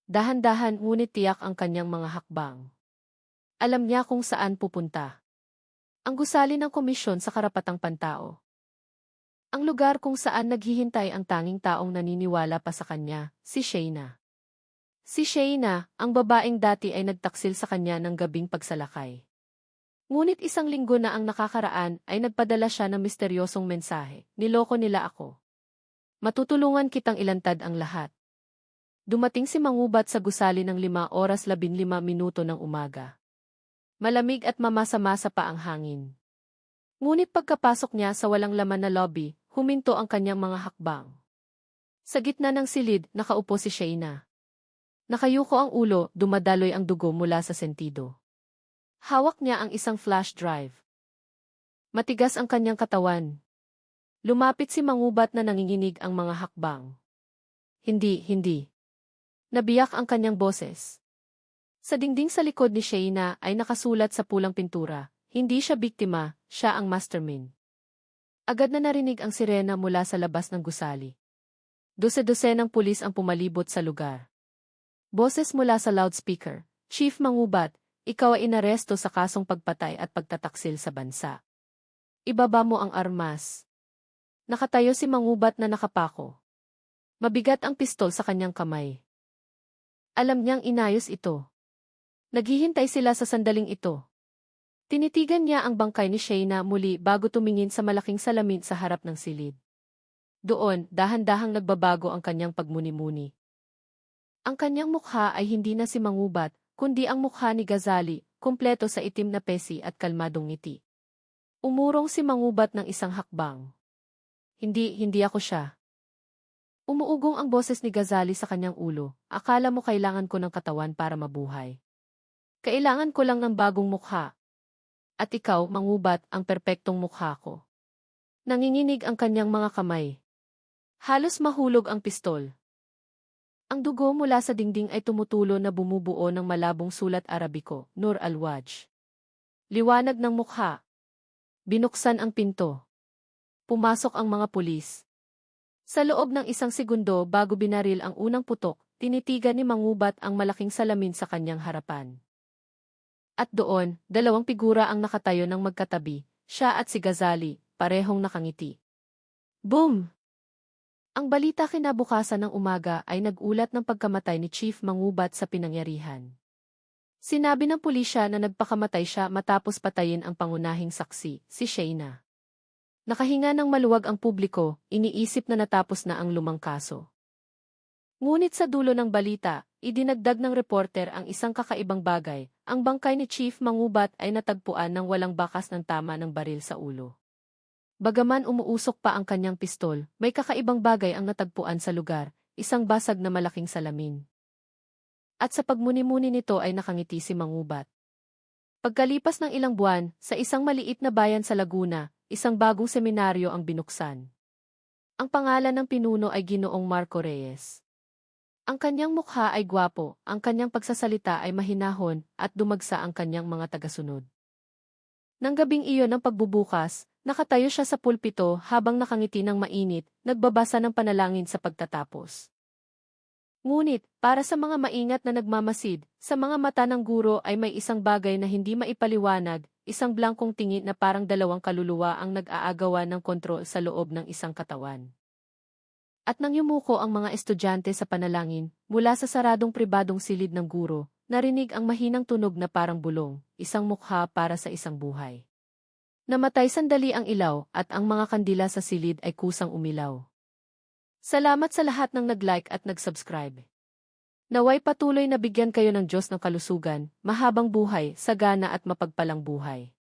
Dahan-dahan ngunit tiyak ang kanyang mga hakbang. Alam niya kung saan pupunta. Ang gusali ng komisyon sa karapatang pantao. Ang lugar kung saan naghihintay ang tanging taong naniniwala pa sa kanya, si Shayna. Si Shayna, ang babaeng dati ay nagtaksil sa kanya ng gabing pagsalakay. Ngunit 1 linggo na ang nakakaraan ay nagpadala siya ng misteryosong mensahe, niloko nila ako. Matutulungan kitang ilantad ang lahat. Dumating si Mangubat sa gusali ng 5:15 ng umaga. Malamig at mamasa-masa pa ang hangin. Ngunit pagkapasok niya sa walang laman na lobby, huminto ang kanyang mga hakbang. Sa gitna ng silid, nakaupo si Shayna. Nakayuko ang ulo, dumadaloy ang dugo mula sa sentido. Hawak niya ang isang flash drive. Matigas ang kanyang katawan. Lumapit si Mangubat na nanginginig ang mga hakbang. Hindi. Nabiyak ang kanyang boses. Sa dingding sa likod ni Shayna ay nakasulat sa pulang pintura, hindi siya biktima, siya ang mastermind. Agad na narinig ang sirena mula sa labas ng gusali. Dose-dosenang pulis ang pumalibot sa lugar. Boses mula sa loudspeaker, Chief Mangubat, ikaw ay inaresto sa kasong pagpatay at pagtataksil sa bansa. Ibaba mo ang armas. Nakatayo si Mangubat na nakapako. Mabigat ang pistol sa kanyang kamay. Alam niyang inayos ito. Naghihintay sila sa sandaling ito. Tinitigan niya ang bangkay ni Shayna muli bago tumingin sa malaking salamin sa harap ng silid. Doon, dahan-dahang nagbabago ang kanyang pagmuni-muni. Ang kanyang mukha ay hindi na si Mangubat, kundi ang mukha ni Gazali, kumpleto sa itim na pesi at kalmadong ngiti. Umurong si Mangubat ng isang hakbang. Hindi ako siya. Umuugong ang boses ni Gazali sa kanyang ulo, akala mo kailangan ko ng katawan para mabuhay. Kailangan ko lang ng bagong mukha. At ikaw, Mangubat, ang perpektong mukha ko. Nanginginig ang kanyang mga kamay. Halos mahulog ang pistol. Ang dugo mula sa dingding ay tumutulo na bumubuo ng malabong sulat Arabiko, Nur al-Wajh. Liwanag ng mukha. Binuksan ang pinto. Pumasok ang mga pulis. Sa loob ng isang segundo bago binaril ang unang putok, tinitigan ni Mangubat ang malaking salamin sa kanyang harapan. At doon, dalawang figura ang nakatayo ng magkatabi, siya at si Ghazali, parehong nakangiti. Boom! Ang balita kinabukasan ng umaga ay nag-ulat ng pagkamatay ni Chief Mangubat sa pinangyarihan. Sinabi ng pulisya na nagpakamatay siya matapos patayin ang pangunahing saksi, si Shayna. Nakahinga ng maluwag ang publiko, iniisip na natapos na ang lumang kaso. Ngunit sa dulo ng balita, idinagdag ng reporter ang isang kakaibang bagay, ang bangkay ni Chief Mangubat ay natagpuan ng walang bakas ng tama ng baril sa ulo. Bagaman umuusok pa ang kanyang pistol, may kakaibang bagay ang natagpuan sa lugar, isang basag na malaking salamin. At sa pagmuni-muni nito ay nakangiti si Mangubat. Pagkalipas ng ilang buwan, sa isang maliit na bayan sa Laguna, isang bagong seminaryo ang binuksan. Ang pangalan ng pinuno ay Ginoong Marco Reyes. Ang kanyang mukha ay gwapo, ang kanyang pagsasalita ay mahinahon, at dumagsa ang kanyang mga tagasunod. Nang gabing iyon ng pagbubukas, nakatayo siya sa pulpito habang nakangiti ng mainit, nagbabasa ng panalangin sa pagtatapos. Ngunit, para sa mga maingat na nagmamasid, sa mga mata ng guro ay may isang bagay na hindi maipaliwanag, isang blankong tingin na parang dalawang kaluluwa ang nag-aagawan ng kontrol sa loob ng isang katawan. At nang yumuko ang mga estudyante sa panalangin, mula sa saradong pribadong silid ng guro, narinig ang mahinang tunog na parang bulong, isang mukha para sa isang buhay. Namatay sandali ang ilaw at ang mga kandila sa silid ay kusang umilaw. Salamat sa lahat ng nag-like at nag-subscribe. Naway patuloy na bigyan kayo ng Diyos ng kalusugan, mahabang buhay, sagana at mapagpalang buhay.